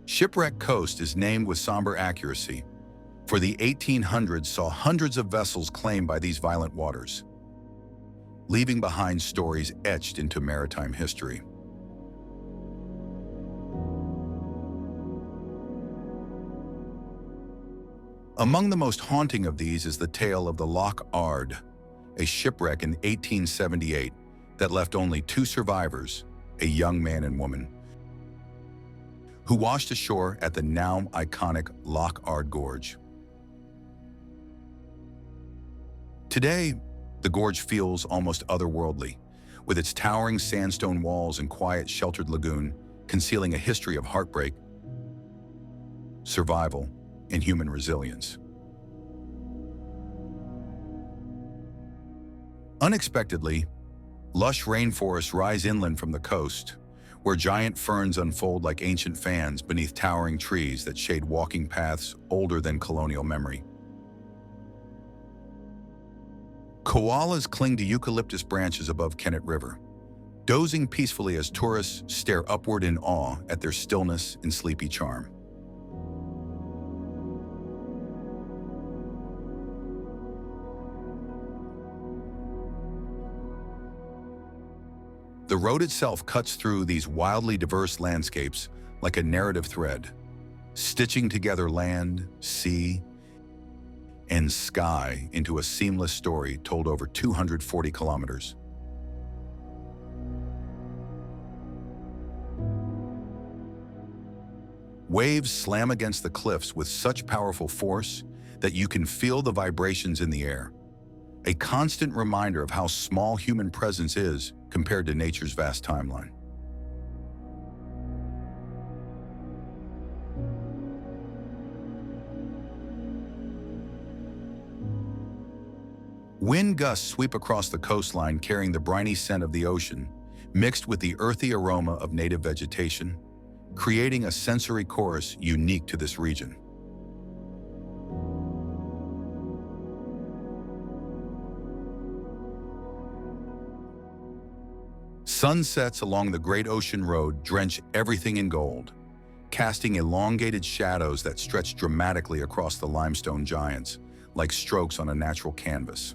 Shipwreck Coast is named with somber accuracy, for the 1800s saw hundreds of vessels claimed by these violent waters, leaving behind stories etched into maritime history. Among the most haunting of these is the tale of the Loch Ard, a shipwreck in 1878 that left only 2 survivors, a young man and woman, who washed ashore at the now iconic Loch Ard Gorge. Today, the gorge feels almost otherworldly, with its towering sandstone walls and quiet, sheltered lagoon concealing a history of heartbreak, survival, and human resilience. Unexpectedly, lush rainforests rise inland from the coast, where giant ferns unfold like ancient fans beneath towering trees that shade walking paths older than colonial memory. Koalas cling to eucalyptus branches above Kennet River, dozing peacefully as tourists stare upward in awe at their stillness and sleepy charm. The road itself cuts through these wildly diverse landscapes like a narrative thread, stitching together land, sea, and sky into a seamless story told over 240 kilometers. Waves slam against the cliffs with such powerful force that you can feel the vibrations in the air, a constant reminder of how small human presence is compared to nature's vast timeline. Wind gusts sweep across the coastline carrying the briny scent of the ocean, mixed with the earthy aroma of native vegetation, creating a sensory chorus unique to this region. Sunsets along the Great Ocean Road drench everything in gold, casting elongated shadows that stretch dramatically across the limestone giants, like strokes on a natural canvas.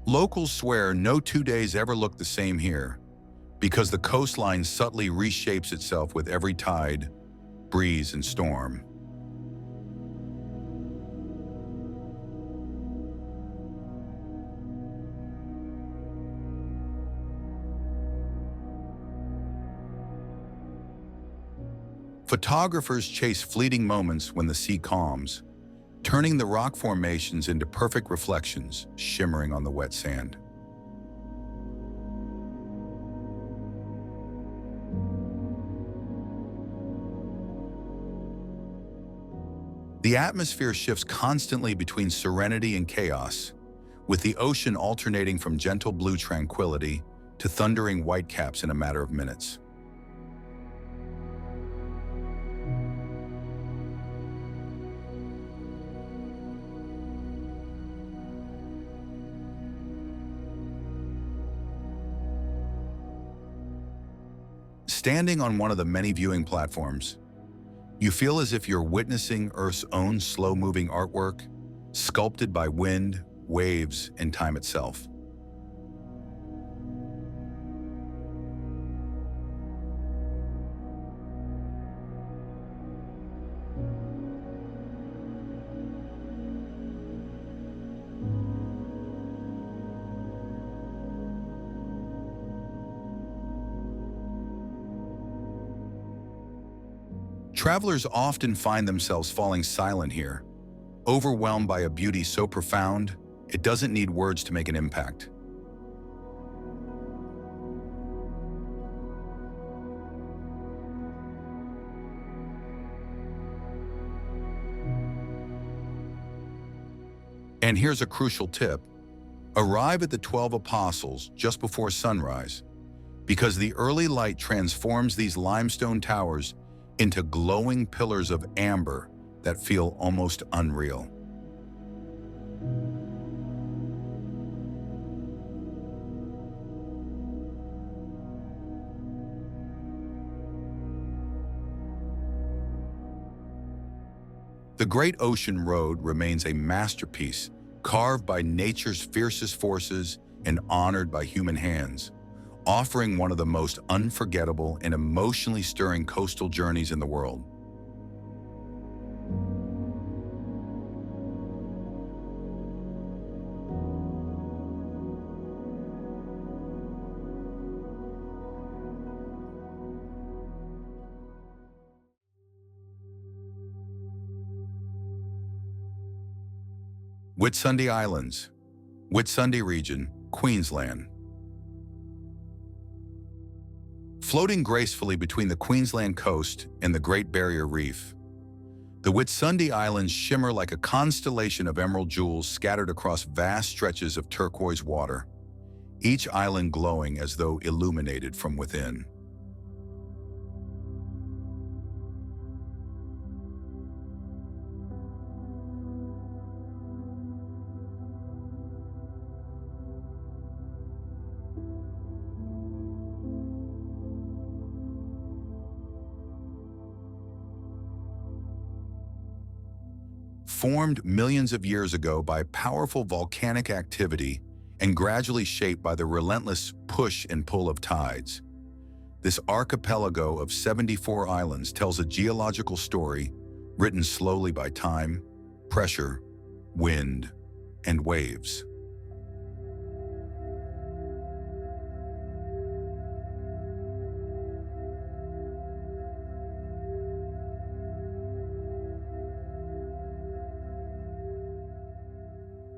Locals swear no 2 days ever look the same here, because the coastline subtly reshapes itself with every tide, breeze, and storm. Photographers chase fleeting moments when the sea calms, turning the rock formations into perfect reflections, shimmering on the wet sand. The atmosphere shifts constantly between serenity and chaos, with the ocean alternating from gentle blue tranquility to thundering whitecaps in a matter of minutes. Standing on one of the many viewing platforms, you feel as if you're witnessing Earth's own slow-moving artwork, sculpted by wind, waves, and time itself. Travelers often find themselves falling silent here, overwhelmed by a beauty so profound, it doesn't need words to make an impact. And here's a crucial tip. Arrive at the 12 Apostles just before sunrise, because the early light transforms these limestone towers into glowing pillars of amber that feel almost unreal. The Great Ocean Road remains a masterpiece, carved by nature's fiercest forces and honored by human hands, offering one of the most unforgettable and emotionally stirring coastal journeys in the world. Whitsunday Islands, Whitsunday Region, Queensland. Floating gracefully between the Queensland coast and the Great Barrier Reef, the Whitsunday Islands shimmer like a constellation of emerald jewels scattered across vast stretches of turquoise water, each island glowing as though illuminated from within. Formed millions of years ago by powerful volcanic activity and gradually shaped by the relentless push and pull of tides, this archipelago of 74 islands tells a geological story written slowly by time, pressure, wind, and waves.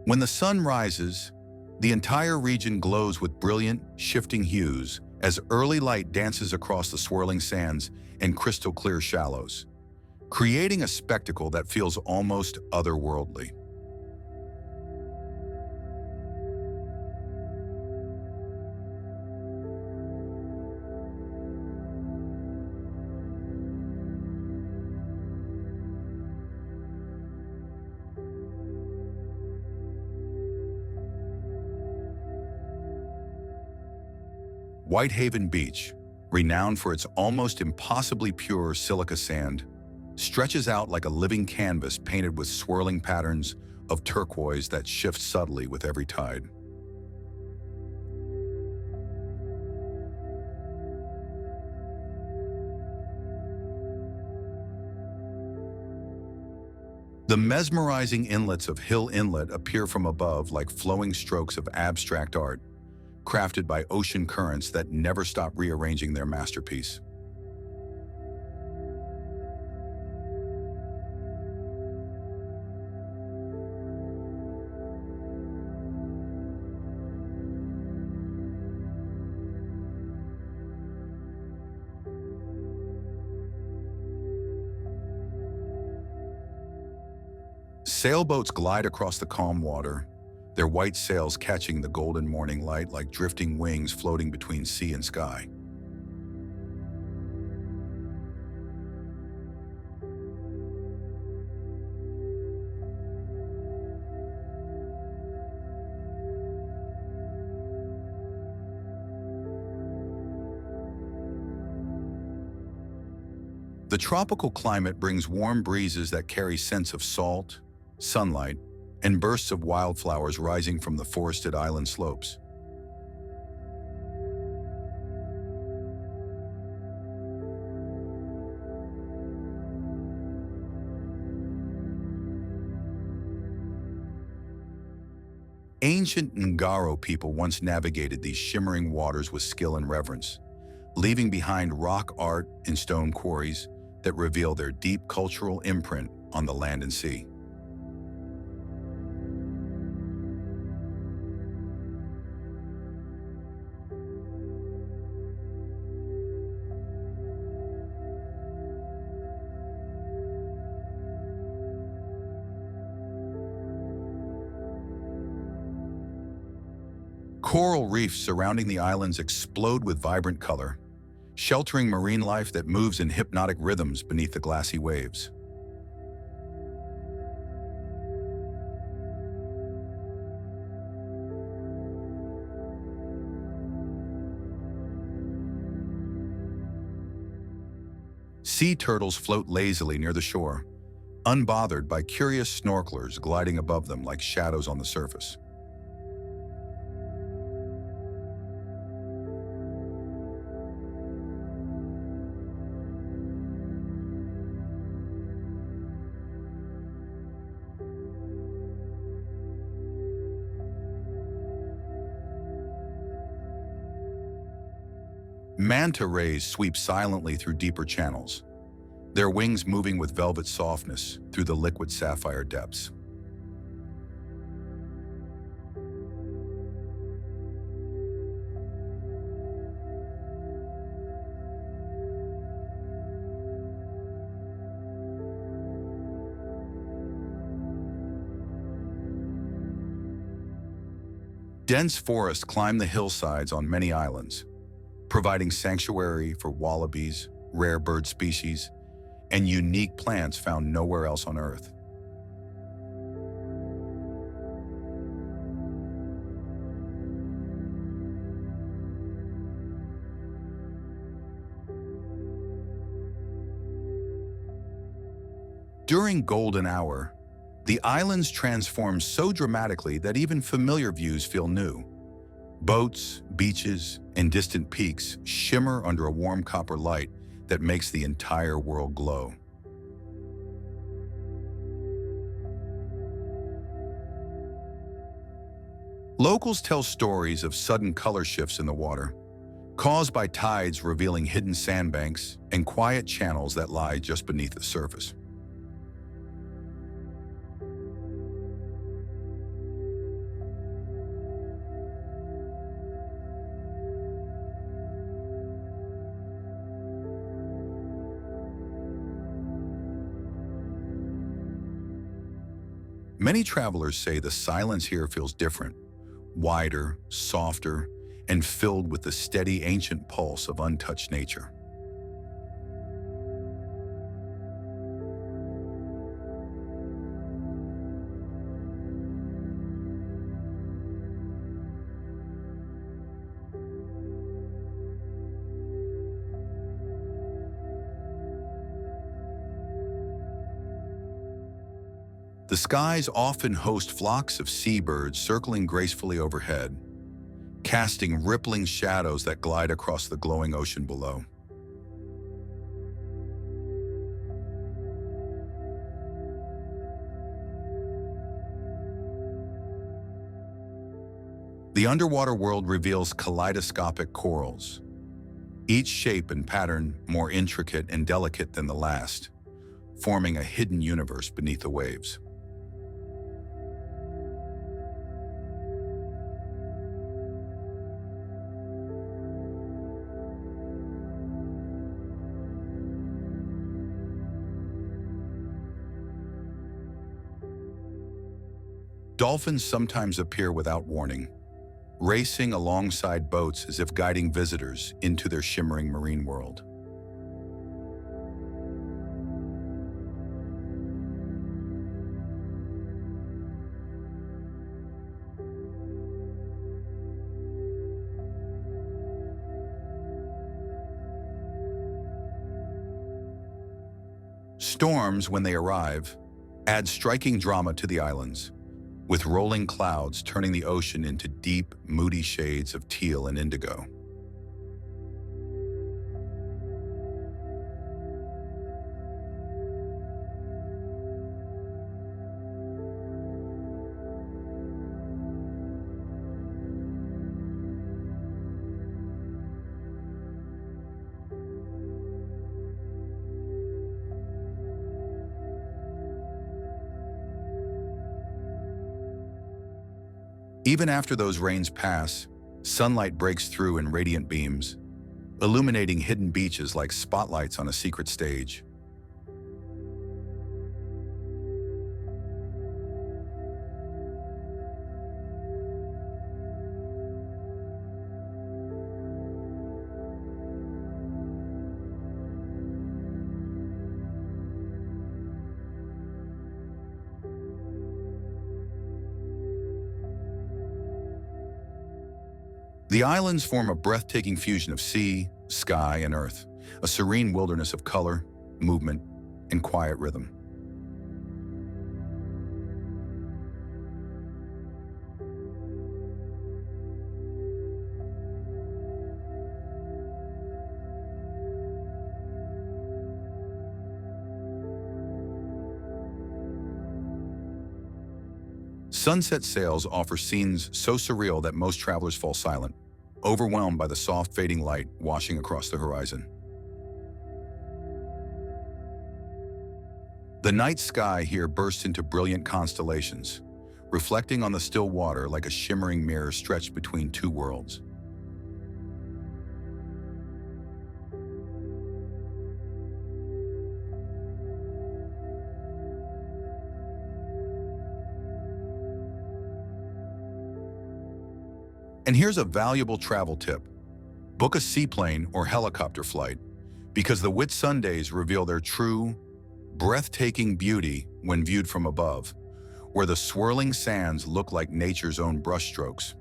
When the sun rises, the entire region glows with brilliant, shifting hues as early light dances across the swirling sands and crystal-clear shallows, creating a spectacle that feels almost otherworldly. Whitehaven Beach, renowned for its almost impossibly pure silica sand, stretches out like a living canvas painted with swirling patterns of turquoise that shift subtly with every tide. The mesmerizing inlets of Hill Inlet appear from above like flowing strokes of abstract art, crafted by ocean currents that never stop rearranging their masterpiece. Sailboats glide across the calm water, their white sails catching the golden morning light like drifting wings floating between sea and sky. The tropical climate brings warm breezes that carry scents of salt, sunlight, and bursts of wildflowers rising from the forested island slopes. Ancient Ngaro people once navigated these shimmering waters with skill and reverence, leaving behind rock art and stone quarries that reveal their deep cultural imprint on the land and sea. Coral reefs surrounding the islands explode with vibrant color, sheltering marine life that moves in hypnotic rhythms beneath the glassy waves. Sea turtles float lazily near the shore, unbothered by curious snorkelers gliding above them like shadows on the surface. Manta rays sweep silently through deeper channels, their wings moving with velvet softness through the liquid sapphire depths. Dense forests climb the hillsides on many islands, providing sanctuary for wallabies, rare bird species, and unique plants found nowhere else on Earth. During golden hour, the islands transform so dramatically that even familiar views feel new. Boats, beaches, and distant peaks shimmer under a warm copper light that makes the entire world glow. Locals tell stories of sudden color shifts in the water, caused by tides revealing hidden sandbanks and quiet channels that lie just beneath the surface. Many travelers say the silence here feels different, wider, softer, and filled with the steady ancient pulse of untouched nature. The skies often host flocks of seabirds circling gracefully overhead, casting rippling shadows that glide across the glowing ocean below. The underwater world reveals kaleidoscopic corals, each shape and pattern more intricate and delicate than the last, forming a hidden universe beneath the waves. Dolphins sometimes appear without warning, racing alongside boats as if guiding visitors into their shimmering marine world. Storms, when they arrive, add striking drama to the islands, with rolling clouds turning the ocean into deep, moody shades of teal and indigo. Even after those rains pass, sunlight breaks through in radiant beams, illuminating hidden beaches like spotlights on a secret stage. The islands form a breathtaking fusion of sea, sky, and earth, a serene wilderness of color, movement, and quiet rhythm. Sunset sails offer scenes so surreal that most travelers fall silent, overwhelmed by the soft fading light washing across the horizon. The night sky here bursts into brilliant constellations, reflecting on the still water like a shimmering mirror stretched between two worlds. And here's a valuable travel tip. Book a seaplane or helicopter flight, because the Whitsundays reveal their true, breathtaking beauty when viewed from above, where the swirling sands look like nature's own brushstrokes.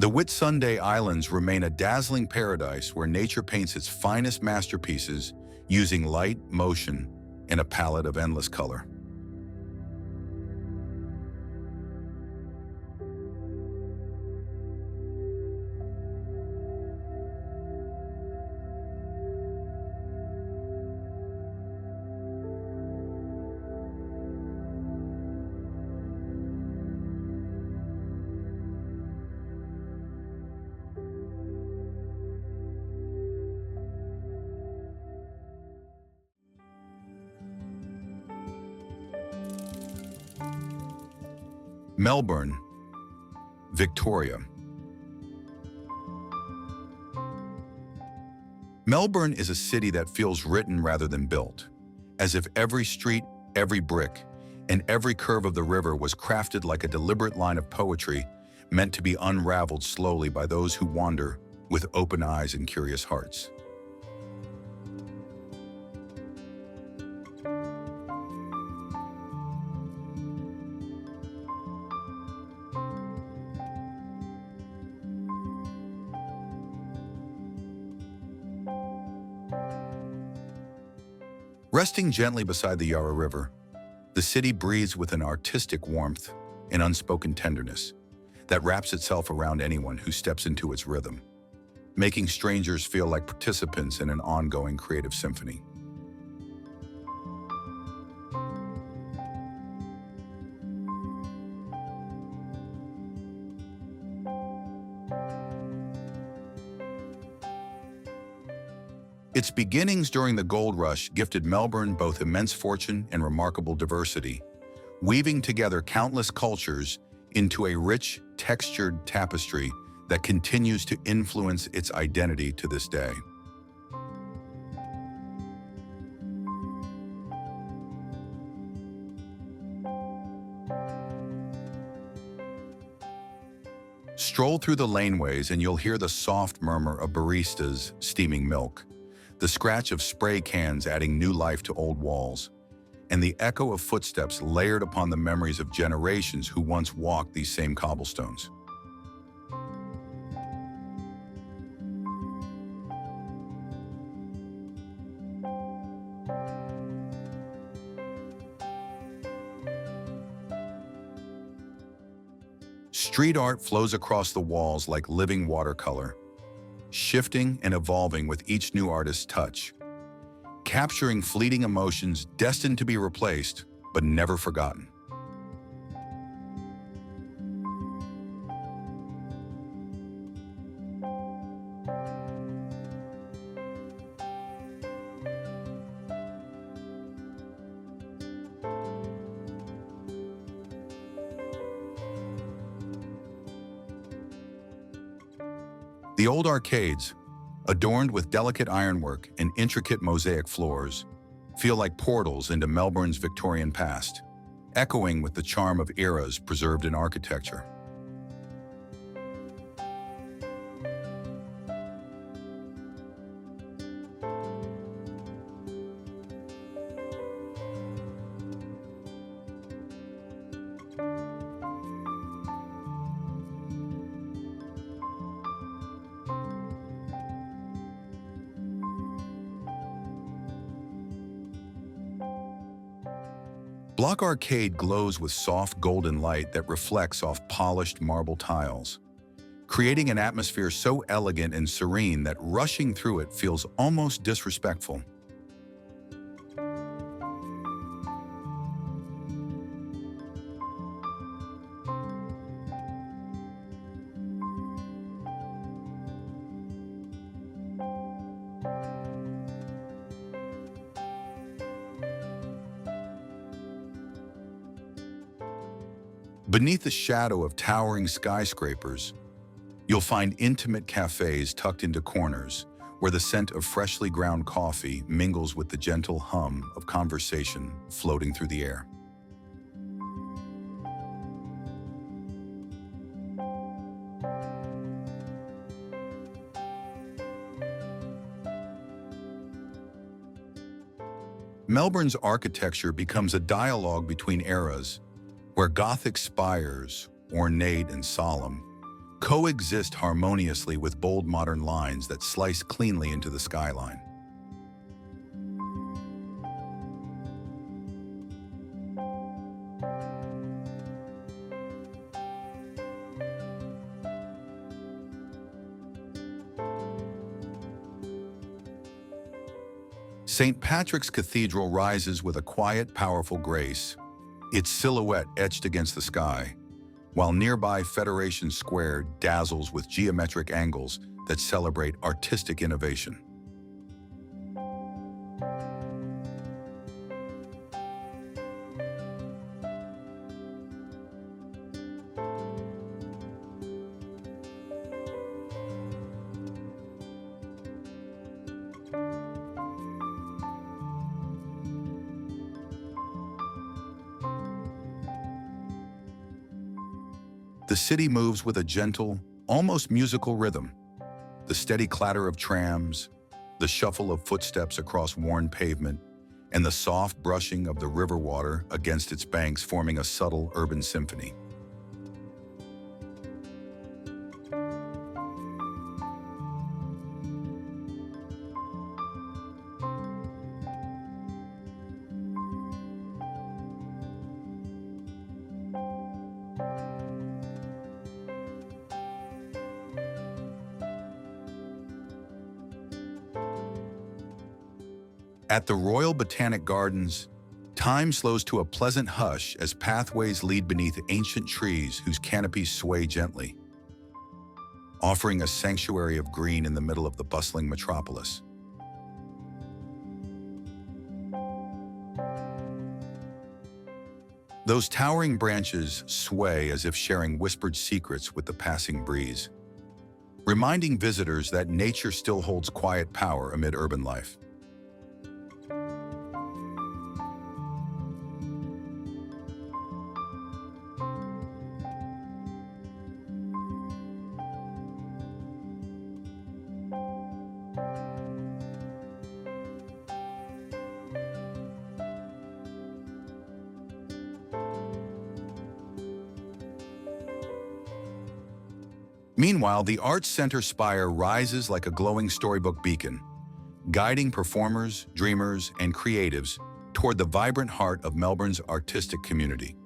The Whitsunday Islands remain a dazzling paradise where nature paints its finest masterpieces using light, motion, and a palette of endless color. Melbourne, Victoria. Melbourne is a city that feels written rather than built, as if every street, every brick, and every curve of the river was crafted like a deliberate line of poetry meant to be unraveled slowly by those who wander with open eyes and curious hearts. Resting gently beside the Yarra River, the city breathes with an artistic warmth and unspoken tenderness that wraps itself around anyone who steps into its rhythm, making strangers feel like participants in an ongoing creative symphony. Its beginnings during the gold rush gifted Melbourne both immense fortune and remarkable diversity, weaving together countless cultures into a rich, textured tapestry that continues to influence its identity to this day. Stroll through the laneways and you'll hear the soft murmur of baristas steaming milk, the scratch of spray cans adding new life to old walls, and the echo of footsteps layered upon the memories of generations who once walked these same cobblestones. Street art flows across the walls like living watercolor, shifting and evolving with each new artist's touch, capturing fleeting emotions destined to be replaced but never forgotten. The old arcades, adorned with delicate ironwork and intricate mosaic floors, feel like portals into Melbourne's Victorian past, echoing with the charm of eras preserved in architecture. Block Arcade glows with soft golden light that reflects off polished marble tiles, creating an atmosphere so elegant and serene that rushing through it feels almost disrespectful. Beneath the shadow of towering skyscrapers, you'll find intimate cafes tucked into corners where the scent of freshly ground coffee mingles with the gentle hum of conversation floating through the air. Melbourne's architecture becomes a dialogue between eras, where Gothic spires, ornate and solemn, coexist harmoniously with bold modern lines that slice cleanly into the skyline. St. Patrick's Cathedral rises with a quiet, powerful grace, its silhouette etched against the sky, while nearby Federation Square dazzles with geometric angles that celebrate artistic innovation. The city moves with a gentle, almost musical rhythm. The steady clatter of trams, the shuffle of footsteps across worn pavement, and the soft brushing of the river water against its banks forming a subtle urban symphony. At the Royal Botanic Gardens, time slows to a pleasant hush as pathways lead beneath ancient trees whose canopies sway gently, offering a sanctuary of green in the middle of the bustling metropolis. Those towering branches sway as if sharing whispered secrets with the passing breeze, reminding visitors that nature still holds quiet power amid urban life. Meanwhile, the Arts Center spire rises like a glowing storybook beacon, guiding performers, dreamers, and creatives toward the vibrant heart of Melbourne's artistic community.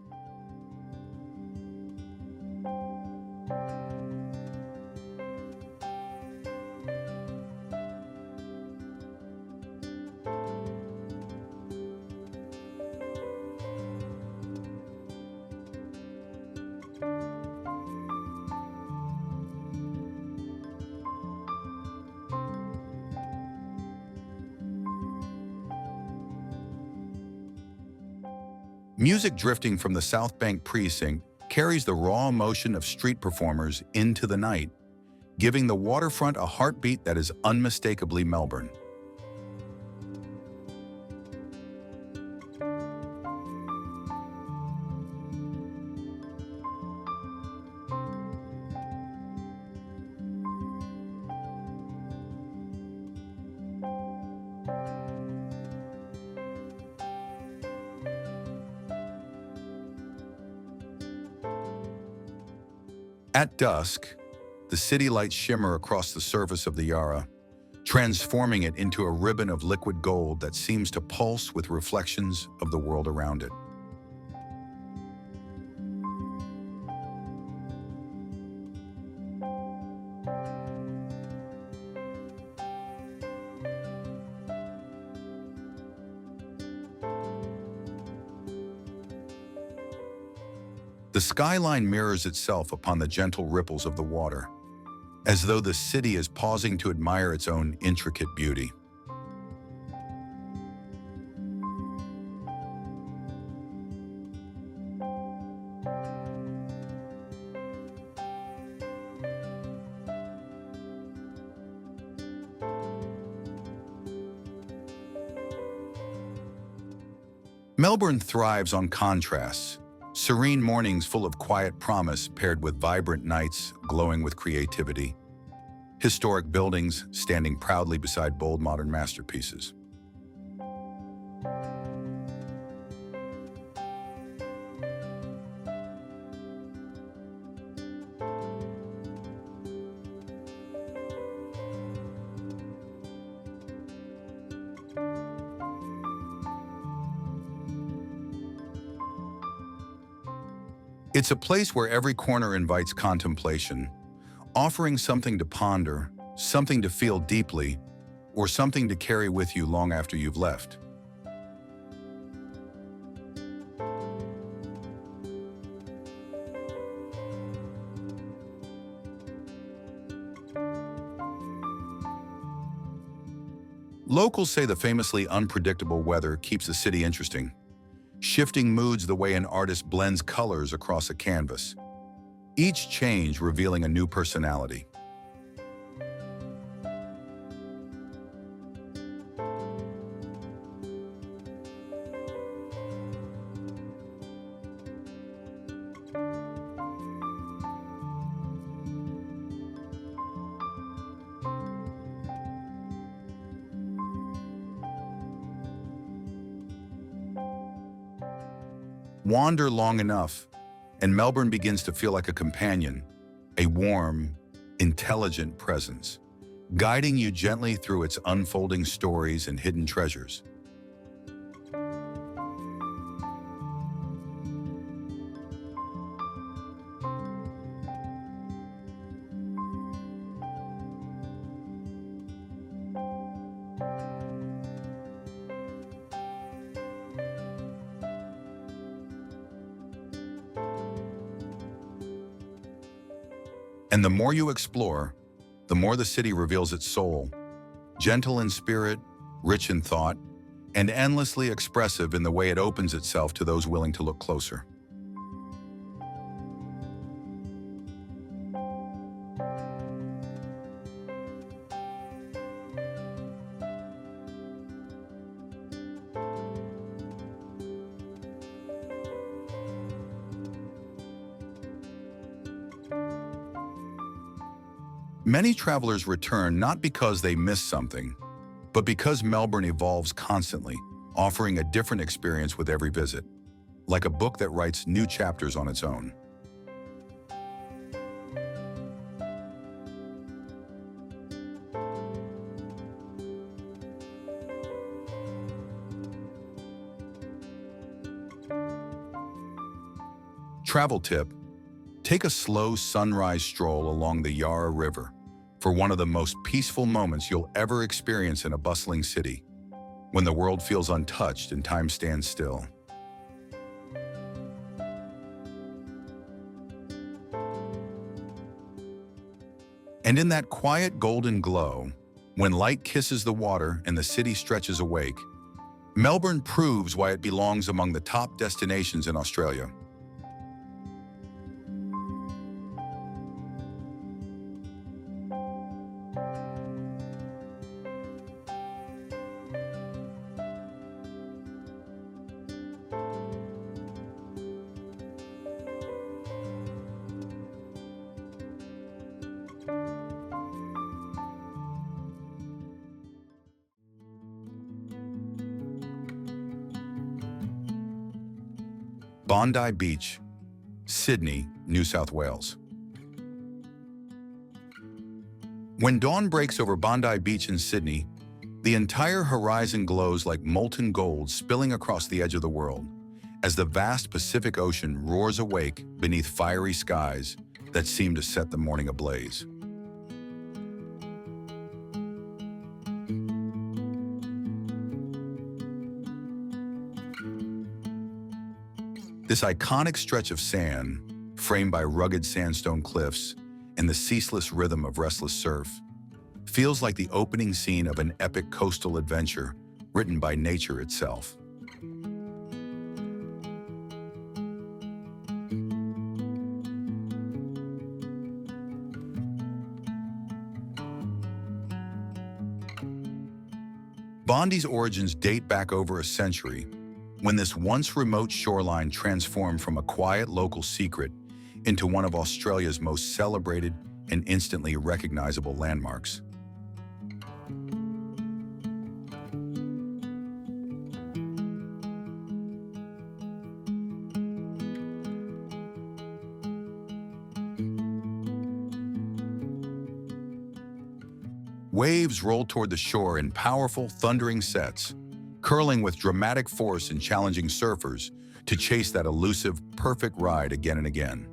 Music drifting from the South Bank precinct carries the raw emotion of street performers into the night, giving the waterfront a heartbeat that is unmistakably Melbourne. At dusk, the city lights shimmer across the surface of the Yarra, transforming it into a ribbon of liquid gold that seems to pulse with reflections of the world around it. The skyline mirrors itself upon the gentle ripples of the water, as though the city is pausing to admire its own intricate beauty. Melbourne thrives on contrasts. Serene mornings full of quiet promise paired with vibrant nights glowing with creativity. Historic buildings standing proudly beside bold modern masterpieces. It's a place where every corner invites contemplation, offering something to ponder, something to feel deeply, or something to carry with you long after you've left. Locals say the famously unpredictable weather keeps the city interesting, shifting moods the way an artist blends colors across a canvas, each change revealing a new personality. Wander long enough, and Melbourne begins to feel like a companion, a warm, intelligent presence, guiding you gently through its unfolding stories and hidden treasures. And the more you explore, the more the city reveals its soul, gentle in spirit, rich in thought, and endlessly expressive in the way it opens itself to those willing to look closer. Many travelers return not because they miss something, but because Melbourne evolves constantly, offering a different experience with every visit, like a book that writes new chapters on its own. Travel tip: take a slow sunrise stroll along the Yarra River for one of the most peaceful moments you'll ever experience in a bustling city, when the world feels untouched and time stands still. And in that quiet golden glow, when light kisses the water and the city stretches awake, Melbourne proves why it belongs among the top destinations in Australia. Bondi Beach, Sydney, New South Wales. When dawn breaks over Bondi Beach in Sydney, the entire horizon glows like molten gold spilling across the edge of the world, as the vast Pacific Ocean roars awake beneath fiery skies that seem to set the morning ablaze. This iconic stretch of sand, framed by rugged sandstone cliffs and the ceaseless rhythm of restless surf, feels like the opening scene of an epic coastal adventure written by nature itself. Bondi's origins date back over a century, when this once remote shoreline transformed from a quiet local secret into one of Australia's most celebrated and instantly recognizable landmarks. Waves roll toward the shore in powerful, thundering sets, curling with dramatic force and challenging surfers to chase that elusive, perfect ride again and again.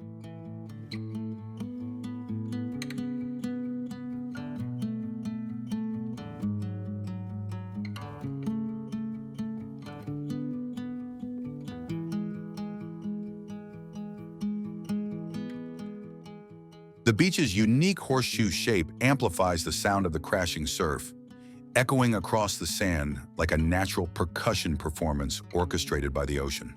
The beach's unique horseshoe shape amplifies the sound of the crashing surf, echoing across the sand like a natural percussion performance orchestrated by the ocean.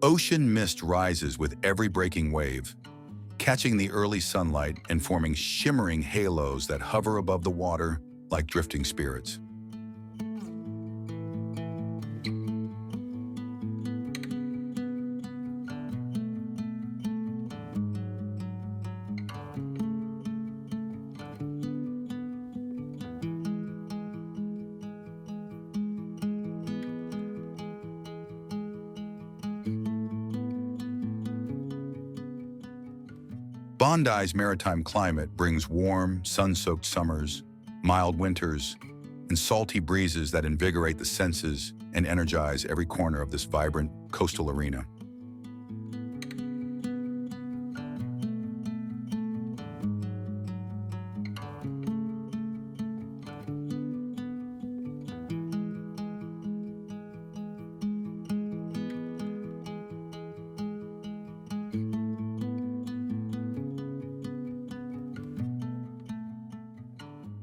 Ocean mist rises with every breaking wave, catching the early sunlight and forming shimmering halos that hover above the water like drifting spirits. Bondi's maritime climate brings warm, sun-soaked summers, mild winters, and salty breezes that invigorate the senses and energize every corner of this vibrant coastal arena.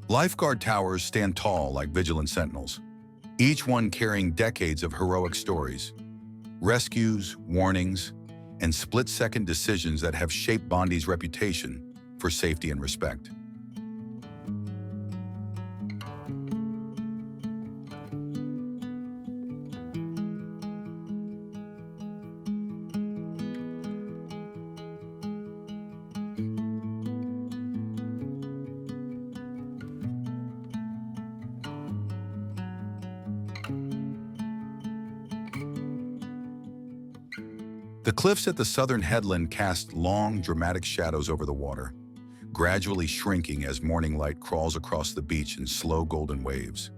Lifeguard towers stand tall like vigilant sentinels, each one carrying decades of heroic stories, rescues, warnings, and split-second decisions that have shaped Bondi's reputation for safety and respect. The cliffs at the southern headland cast long, dramatic shadows over the water, gradually shrinking as morning light crawls across the beach in slow golden waves.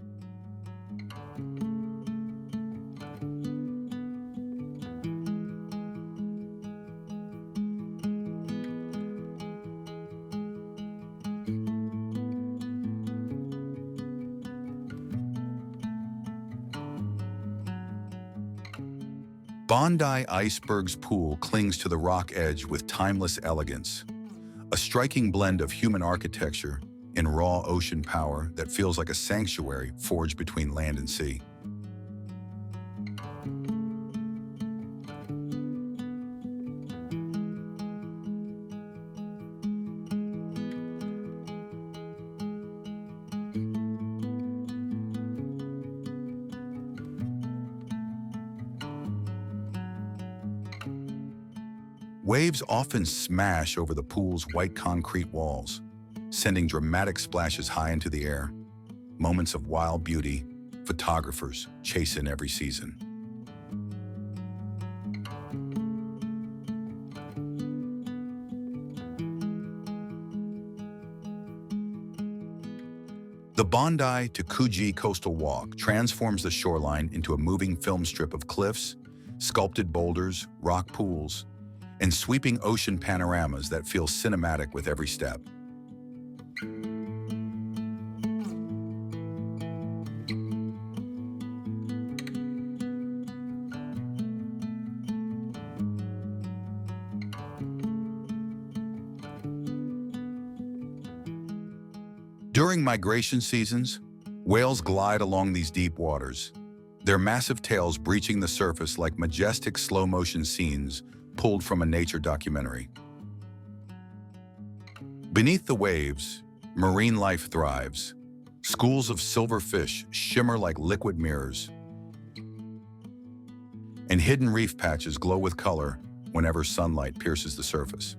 Bondi Iceberg's pool clings to the rock edge with timeless elegance, a striking blend of human architecture and raw ocean power that feels like a sanctuary forged between land and sea. Waves often smash over the pool's white concrete walls, sending dramatic splashes high into the air. Moments of wild beauty photographers chase in every season. The Bondi to Coogee Coastal Walk transforms the shoreline into a moving film strip of cliffs, sculpted boulders, rock pools, and sweeping ocean panoramas that feel cinematic with every step. During migration seasons, whales glide along these deep waters, their massive tails breaching the surface like majestic slow-motion scenes pulled from a nature documentary. Beneath the waves, marine life thrives. Schools of silverfish shimmer like liquid mirrors, and hidden reef patches glow with color whenever sunlight pierces the surface.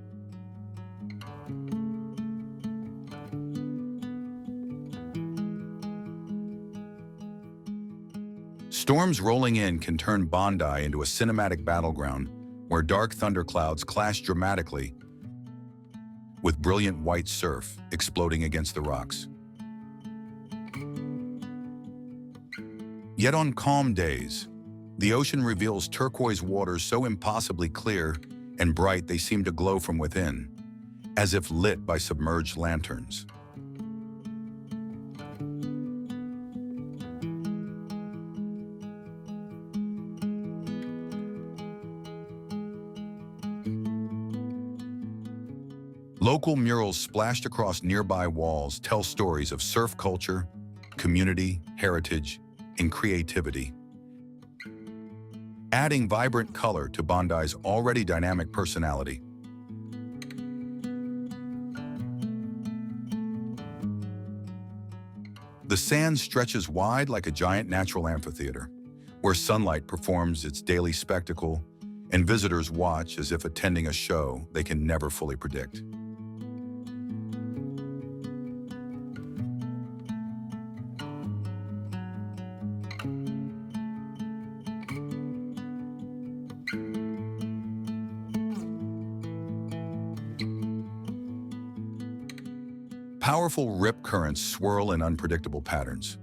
Storms rolling in can turn Bondi into a cinematic battleground where dark thunderclouds clash dramatically with brilliant white surf exploding against the rocks. Yet on calm days, the ocean reveals turquoise waters so impossibly clear and bright they seem to glow from within, as if lit by submerged lanterns. Local murals splashed across nearby walls tell stories of surf culture, community, heritage, and creativity, adding vibrant color to Bondi's already dynamic personality. The sand stretches wide like a giant natural amphitheater, where sunlight performs its daily spectacle and visitors watch as if attending a show they can never fully predict. Powerful rip currents swirl in unpredictable patterns,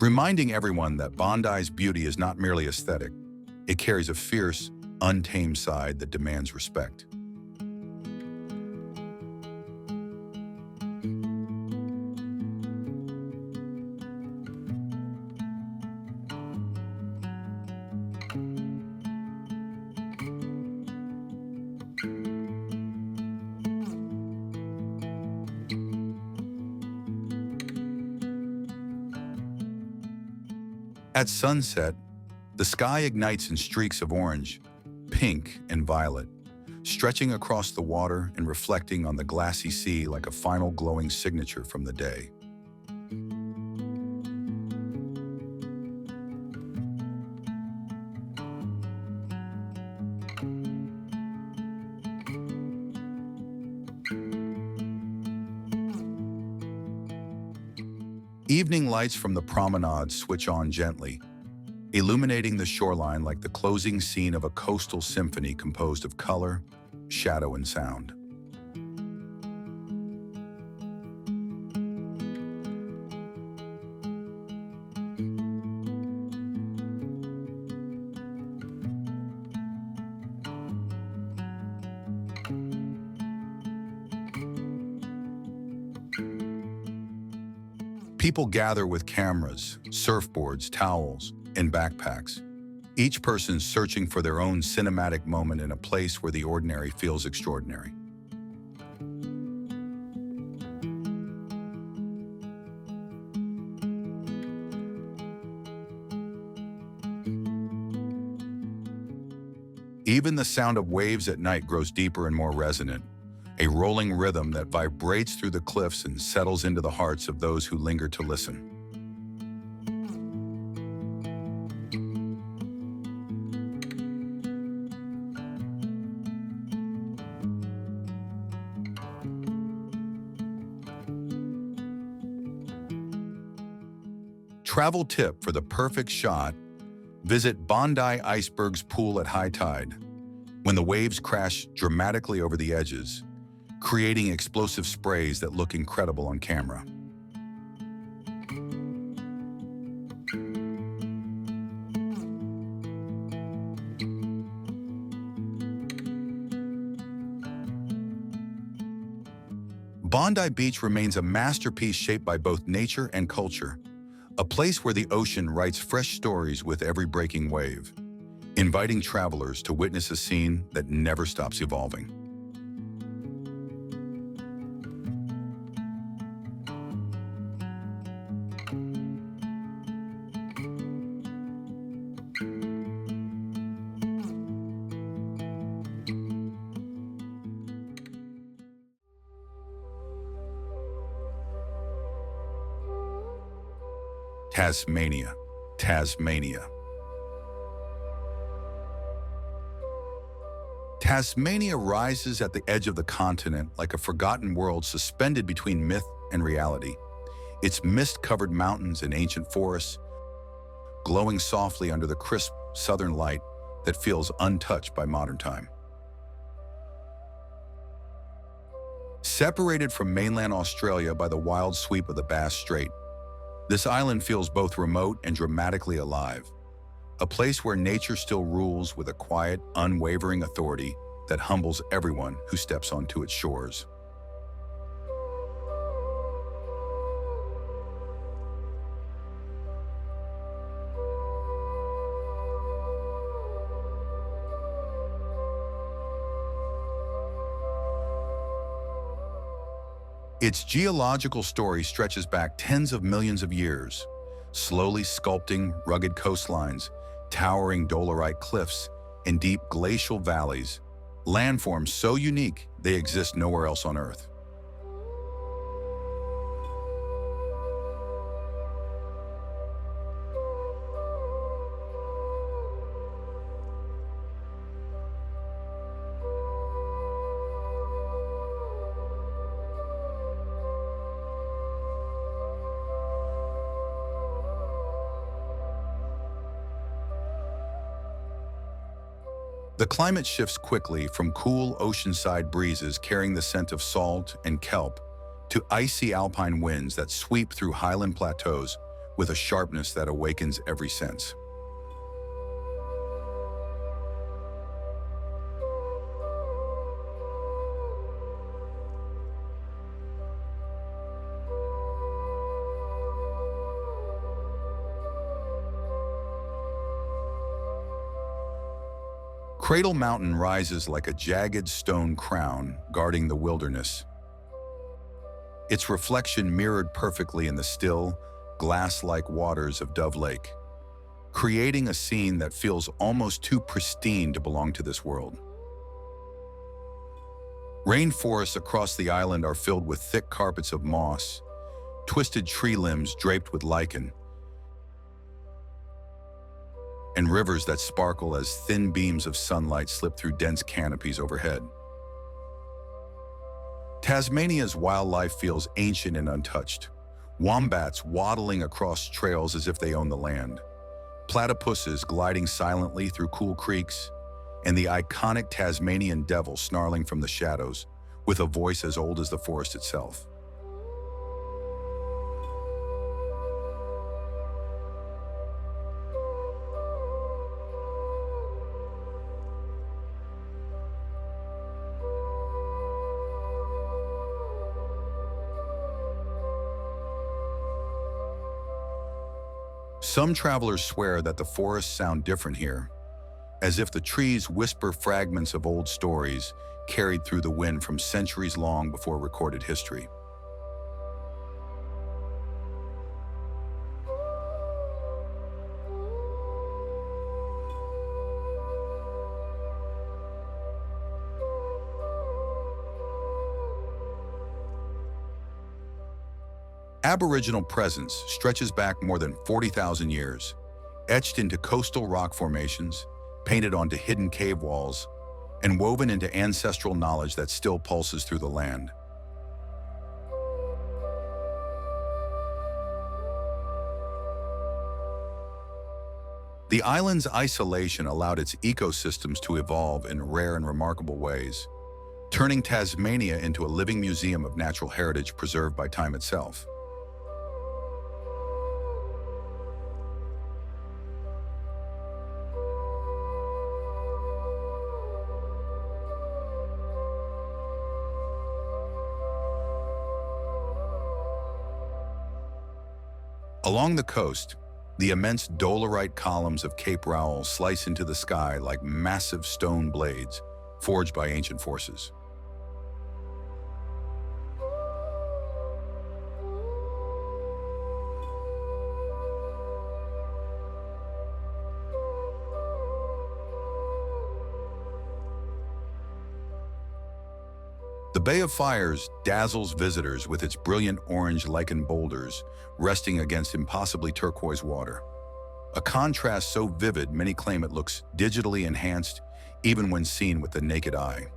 reminding everyone that Bondi's beauty is not merely aesthetic. It carries a fierce, untamed side that demands respect. At sunset, the sky ignites in streaks of orange, pink, and violet, stretching across the water and reflecting on the glassy sea like a final glowing signature from the day. Evening lights from the promenade switch on gently, illuminating the shoreline like the closing scene of a coastal symphony composed of color, shadow, and sound. People gather with cameras, surfboards, towels, and backpacks, each person searching for their own cinematic moment in a place where the ordinary feels extraordinary. Even the sound of waves at night grows deeper and more resonant, a rolling rhythm that vibrates through the cliffs and settles into the hearts of those who linger to listen. Travel tip for the perfect shot: visit Bondi Iceberg's pool at high tide, when the waves crash dramatically over the edges, creating explosive sprays that look incredible on camera. Bondi Beach remains a masterpiece shaped by both nature and culture, a place where the ocean writes fresh stories with every breaking wave, inviting travelers to witness a scene that never stops evolving. Tasmania, Tasmania. Tasmania rises at the edge of the continent like a forgotten world suspended between myth and reality. Its mist-covered mountains and ancient forests, glowing softly under the crisp southern light that feels untouched by modern time. Separated from mainland Australia by the wild sweep of the Bass Strait, this island feels both remote and dramatically alive, a place where nature still rules with a quiet, unwavering authority that humbles everyone who steps onto its shores. Its geological story stretches back tens of millions of years, slowly sculpting rugged coastlines, towering dolerite cliffs, and deep glacial valleys, landforms so unique they exist nowhere else on Earth. The climate shifts quickly from cool oceanside breezes carrying the scent of salt and kelp to icy alpine winds that sweep through highland plateaus with a sharpness that awakens every sense. Cradle Mountain rises like a jagged stone crown guarding the wilderness, its reflection mirrored perfectly in the still, glass-like waters of Dove Lake, creating a scene that feels almost too pristine to belong to this world. Rainforests across the island are filled with thick carpets of moss, twisted tree limbs draped with lichen, and rivers that sparkle as thin beams of sunlight slip through dense canopies overhead. Tasmania's wildlife feels ancient and untouched. Wombats waddling across trails as if they own the land, platypuses gliding silently through cool creeks, and the iconic Tasmanian devil snarling from the shadows with a voice as old as the forest itself. Some travelers swear that the forests sound different here, as if the trees whisper fragments of old stories carried through the wind from centuries long before recorded history. Aboriginal presence stretches back more than 40,000 years, etched into coastal rock formations, painted onto hidden cave walls, and woven into ancestral knowledge that still pulses through the land. The island's isolation allowed its ecosystems to evolve in rare and remarkable ways, turning Tasmania into a living museum of natural heritage preserved by time itself. Along the coast, the immense dolerite columns of Cape Rowell slice into the sky like massive stone blades forged by ancient forces. The Bay of Fires dazzles visitors with its brilliant orange lichen boulders resting against impossibly turquoise water. A contrast so vivid many claim it looks digitally enhanced even when seen with the naked eye.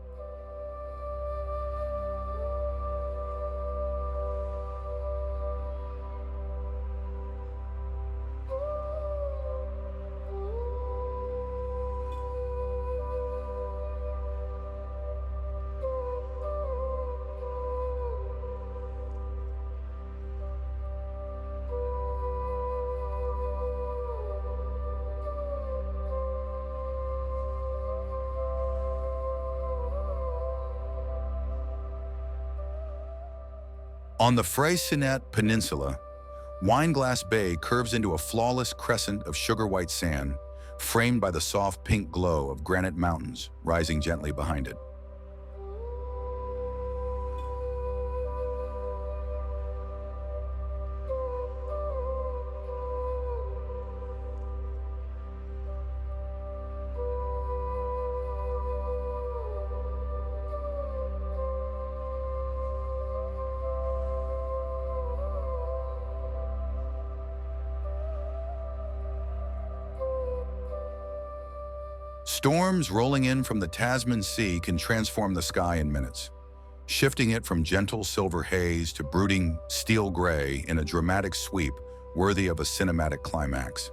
On the Freycinet Peninsula, Wineglass Bay curves into a flawless crescent of sugar-white sand, framed by the soft pink glow of granite mountains rising gently behind it. Storms rolling in from the Tasman Sea can transform the sky in minutes, shifting it from gentle silver haze to brooding steel gray in a dramatic sweep worthy of a cinematic climax.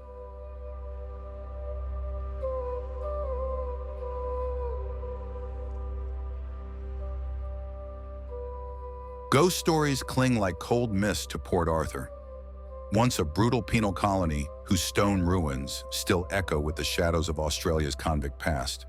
Ghost stories cling like cold mist to Port Arthur, once a brutal penal colony whose stone ruins still echo with the shadows of Australia's convict past.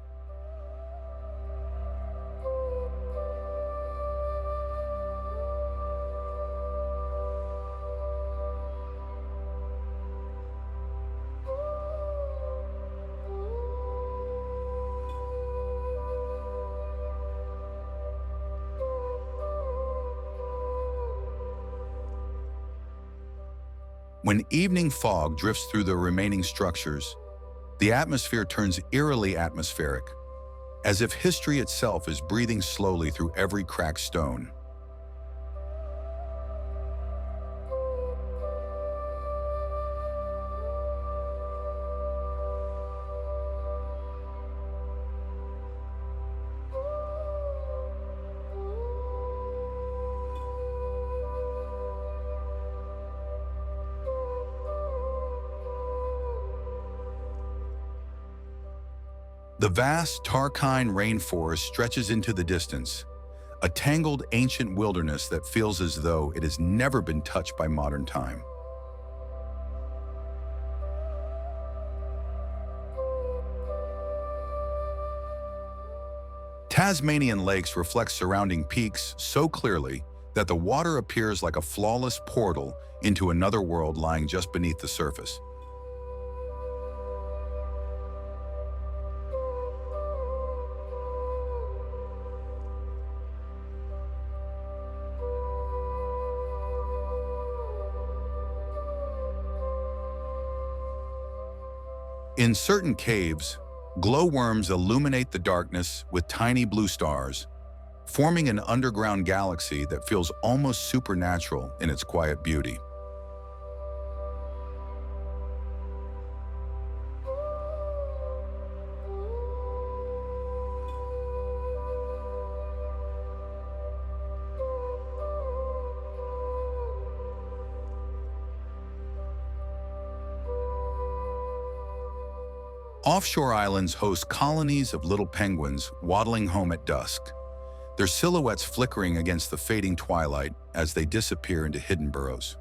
When evening fog drifts through the remaining structures, the atmosphere turns eerily atmospheric, as if history itself is breathing slowly through every cracked stone. The vast Tarkine rainforest stretches into the distance, a tangled ancient wilderness that feels as though it has never been touched by modern time. Tasmanian lakes reflect surrounding peaks so clearly that the water appears like a flawless portal into another world lying just beneath the surface. In certain caves, glowworms illuminate the darkness with tiny blue stars, forming an underground galaxy that feels almost supernatural in its quiet beauty. Offshore islands host colonies of little penguins waddling home at dusk, their silhouettes flickering against the fading twilight as they disappear into hidden burrows.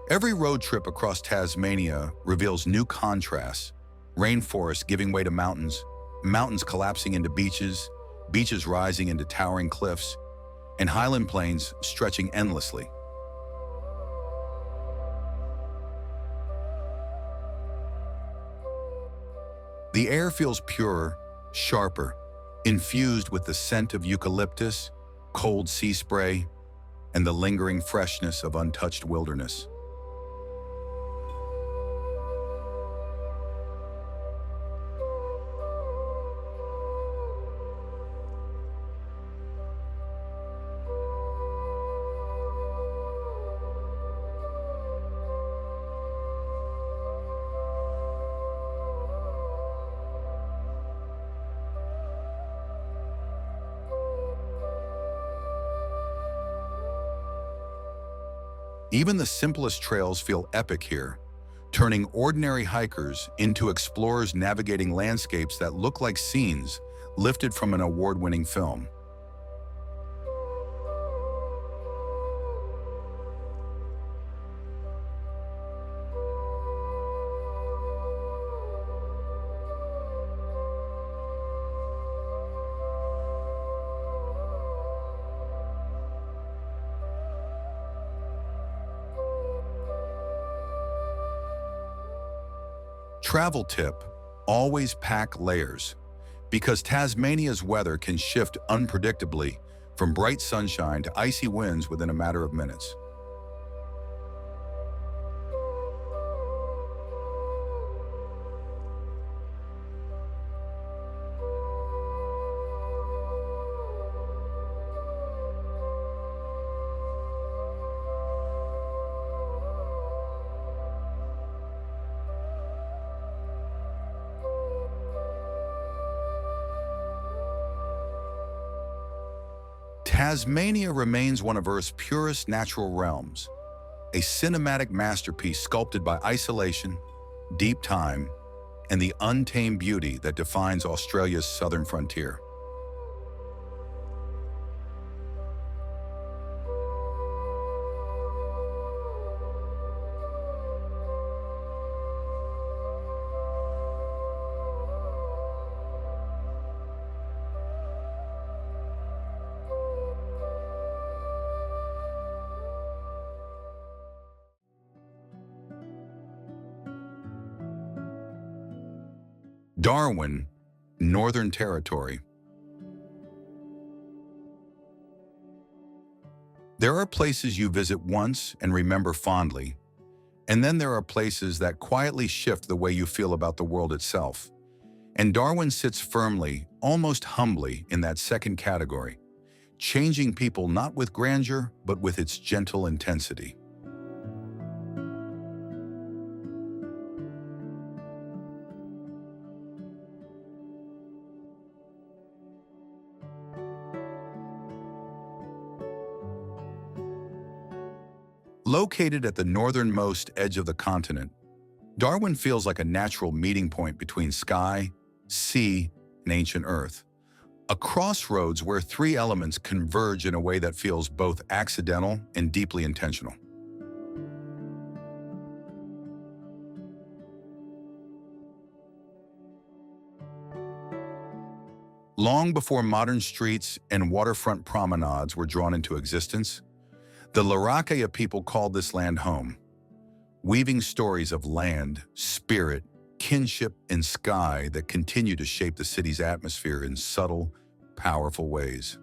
Every road trip across Tasmania reveals new contrasts: rainforests giving way to mountains, mountains collapsing into beaches, beaches rising into towering cliffs, and highland plains stretching endlessly. The air feels purer, sharper, infused with the scent of eucalyptus, cold sea spray, and the lingering freshness of untouched wilderness. Even the simplest trails feel epic here, turning ordinary hikers into explorers navigating landscapes that look like scenes lifted from an award-winning film. Travel tip: always pack layers, because Tasmania's weather can shift unpredictably from bright sunshine to icy winds within a matter of minutes. Tasmania remains one of Earth's purest natural realms, a cinematic masterpiece sculpted by isolation, deep time, and the untamed beauty that defines Australia's southern frontier. Darwin, Northern Territory. There are places you visit once and remember fondly, and then there are places that quietly shift the way you feel about the world itself. And Darwin sits firmly, almost humbly, in that second category, changing people not with grandeur, but with its gentle intensity. Located at the northernmost edge of the continent, Darwin feels like a natural meeting point between sky, sea, and ancient Earth. A crossroads where three elements converge in a way that feels both accidental and deeply intentional. Long before modern streets and waterfront promenades were drawn into existence, the Larrakia people called this land home, weaving stories of land, spirit, kinship, and sky that continue to shape the city's atmosphere in subtle, powerful ways.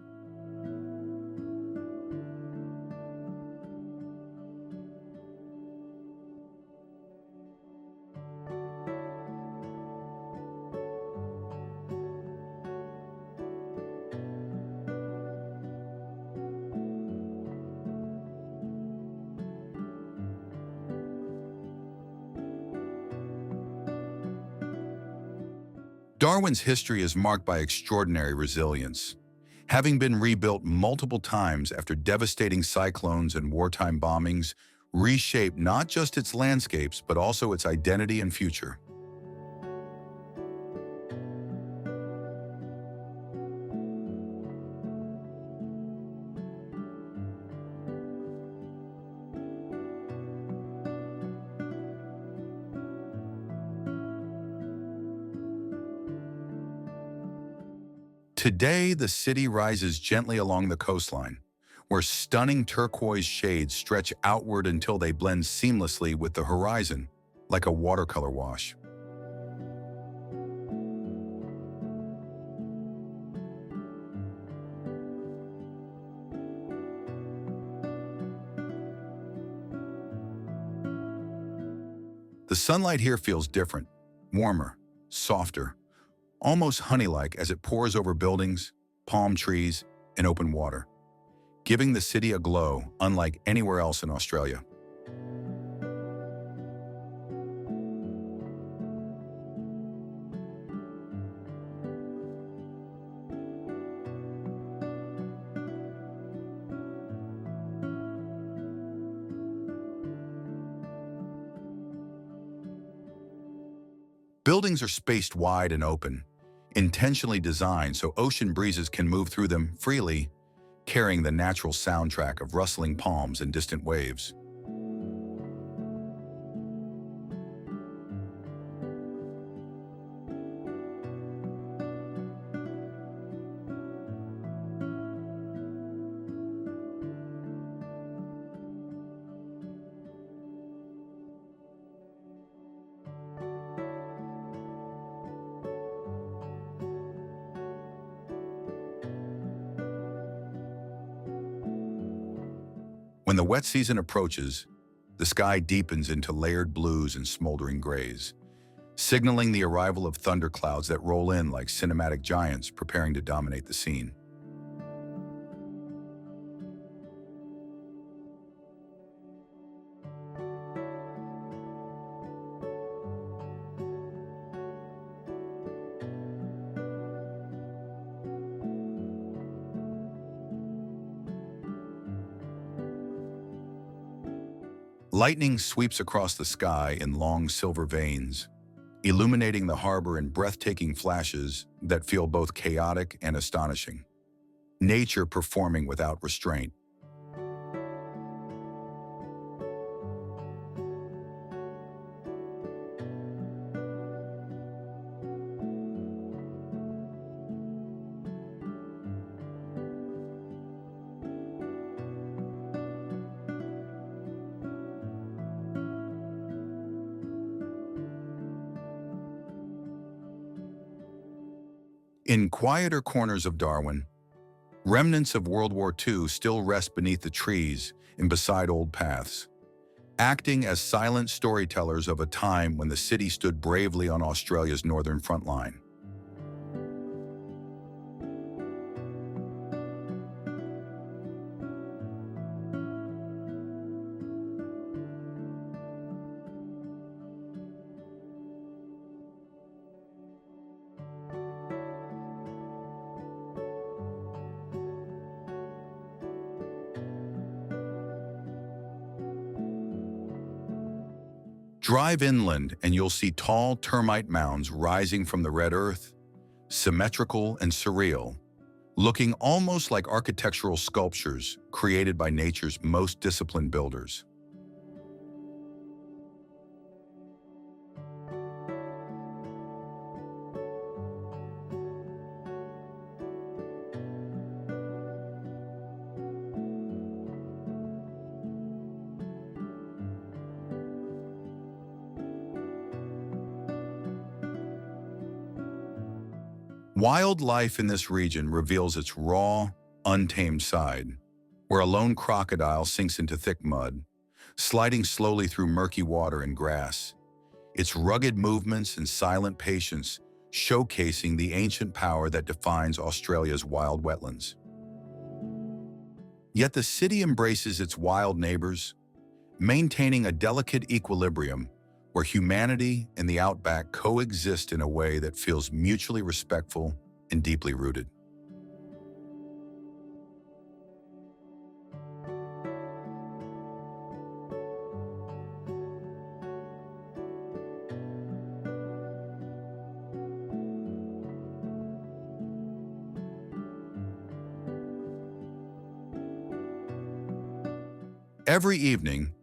Darwin's history is marked by extraordinary resilience. Having been rebuilt multiple times after devastating cyclones and wartime bombings, reshaped not just its landscapes, but also its identity and future. Today, the city rises gently along the coastline, where stunning turquoise shades stretch outward until they blend seamlessly with the horizon, like a watercolor wash. The sunlight here feels different, warmer, softer, almost honey-like as it pours over buildings, palm trees, and open water, giving the city a glow unlike anywhere else in Australia. Buildings are spaced wide and open, intentionally designed so ocean breezes can move through them freely, carrying the natural soundtrack of rustling palms and distant waves. When the wet season approaches, the sky deepens into layered blues and smoldering grays, signaling the arrival of thunderclouds that roll in like cinematic giants preparing to dominate the scene. Lightning sweeps across the sky in long silver veins, illuminating the harbor in breathtaking flashes that feel both chaotic and astonishing. Nature performing without restraint. In quieter corners of Darwin, remnants of World War II still rest beneath the trees and beside old paths, acting as silent storytellers of a time when the city stood bravely on Australia's northern front line. Drive inland and you'll see tall termite mounds rising from the red earth, symmetrical and surreal, looking almost like architectural sculptures created by nature's most disciplined builders. Wildlife in this region reveals its raw, untamed side, where a lone crocodile sinks into thick mud, sliding slowly through murky water and grass, its rugged movements and silent patience showcasing the ancient power that defines Australia's wild wetlands. Yet the city embraces its wild neighbors, maintaining a delicate equilibrium where humanity and the outback coexist in a way that feels mutually respectful and deeply rooted. Every evening,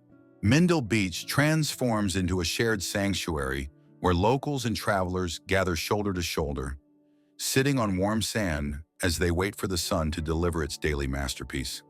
Mindle Beach transforms into a shared sanctuary where locals and travelers gather shoulder to shoulder, sitting on warm sand as they wait for the sun to deliver its daily masterpiece.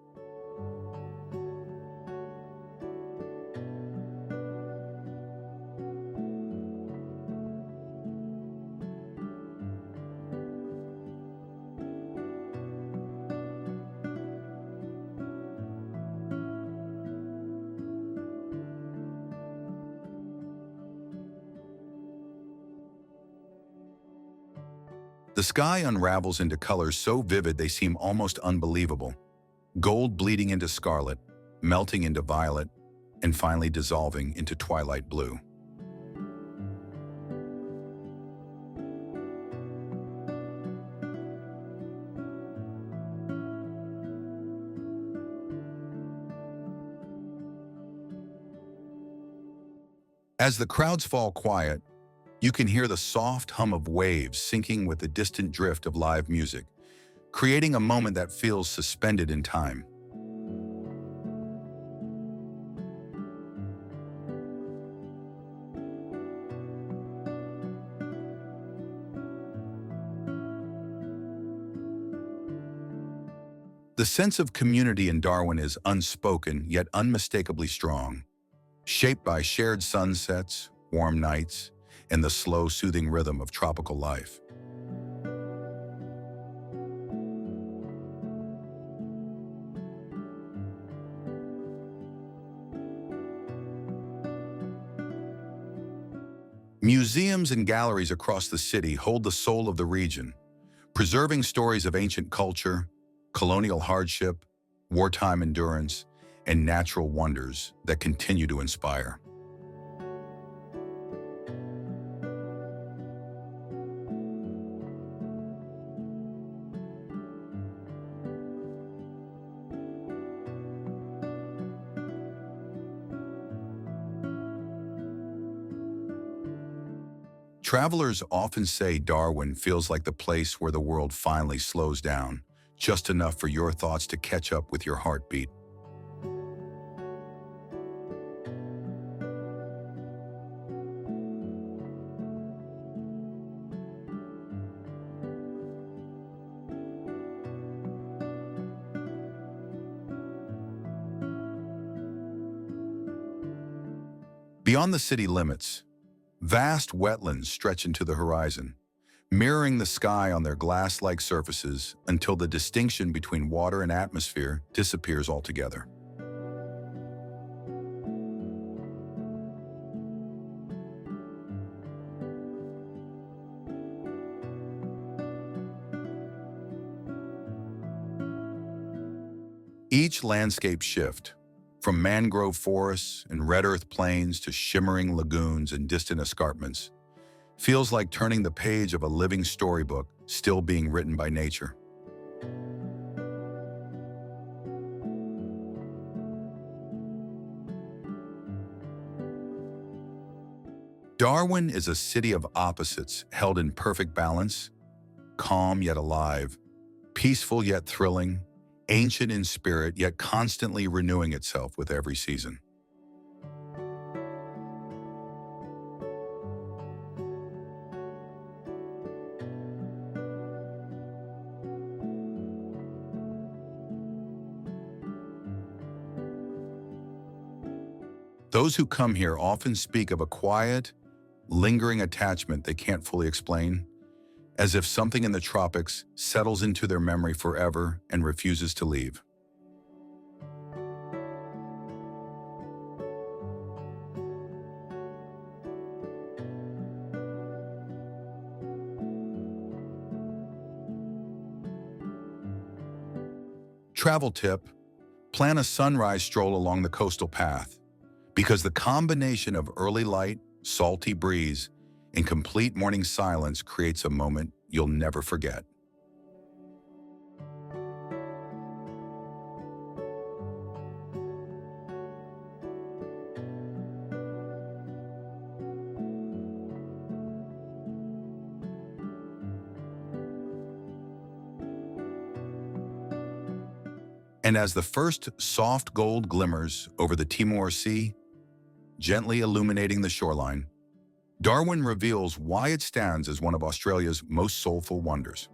The sky unravels into colors so vivid they seem almost unbelievable. Gold bleeding into scarlet, melting into violet, and finally dissolving into twilight blue. As the crowds fall quiet, you can hear the soft hum of waves syncing with the distant drift of live music, creating a moment that feels suspended in time. The sense of community in Darwin is unspoken yet unmistakably strong, shaped by shared sunsets, warm nights, and the slow, soothing rhythm of tropical life. Museums and galleries across the city hold the soul of the region, preserving stories of ancient culture, colonial hardship, wartime endurance, and natural wonders that continue to inspire. Travelers often say Darwin feels like the place where the world finally slows down, just enough for your thoughts to catch up with your heartbeat. Beyond the city limits, vast wetlands stretch into the horizon, mirroring the sky on their glass-like surfaces until the distinction between water and atmosphere disappears altogether. Each landscape shift, from mangrove forests and red earth plains to shimmering lagoons and distant escarpments, feels like turning the page of a living storybook still being written by nature. Darwin is a city of opposites held in perfect balance, calm yet alive, peaceful yet thrilling, ancient in spirit yet constantly renewing itself with every season. Those who come here often speak of a quiet, lingering attachment they can't fully explain, as if something in the tropics settles into their memory forever and refuses to leave. Travel tip: plan a sunrise stroll along the coastal path, because the combination of early light, salty breeze, and complete morning silence creates a moment you'll never forget. And as the first soft gold glimmers over the Timor Sea, gently illuminating the shoreline, Darwin reveals why it stands as one of Australia's most soulful wonders.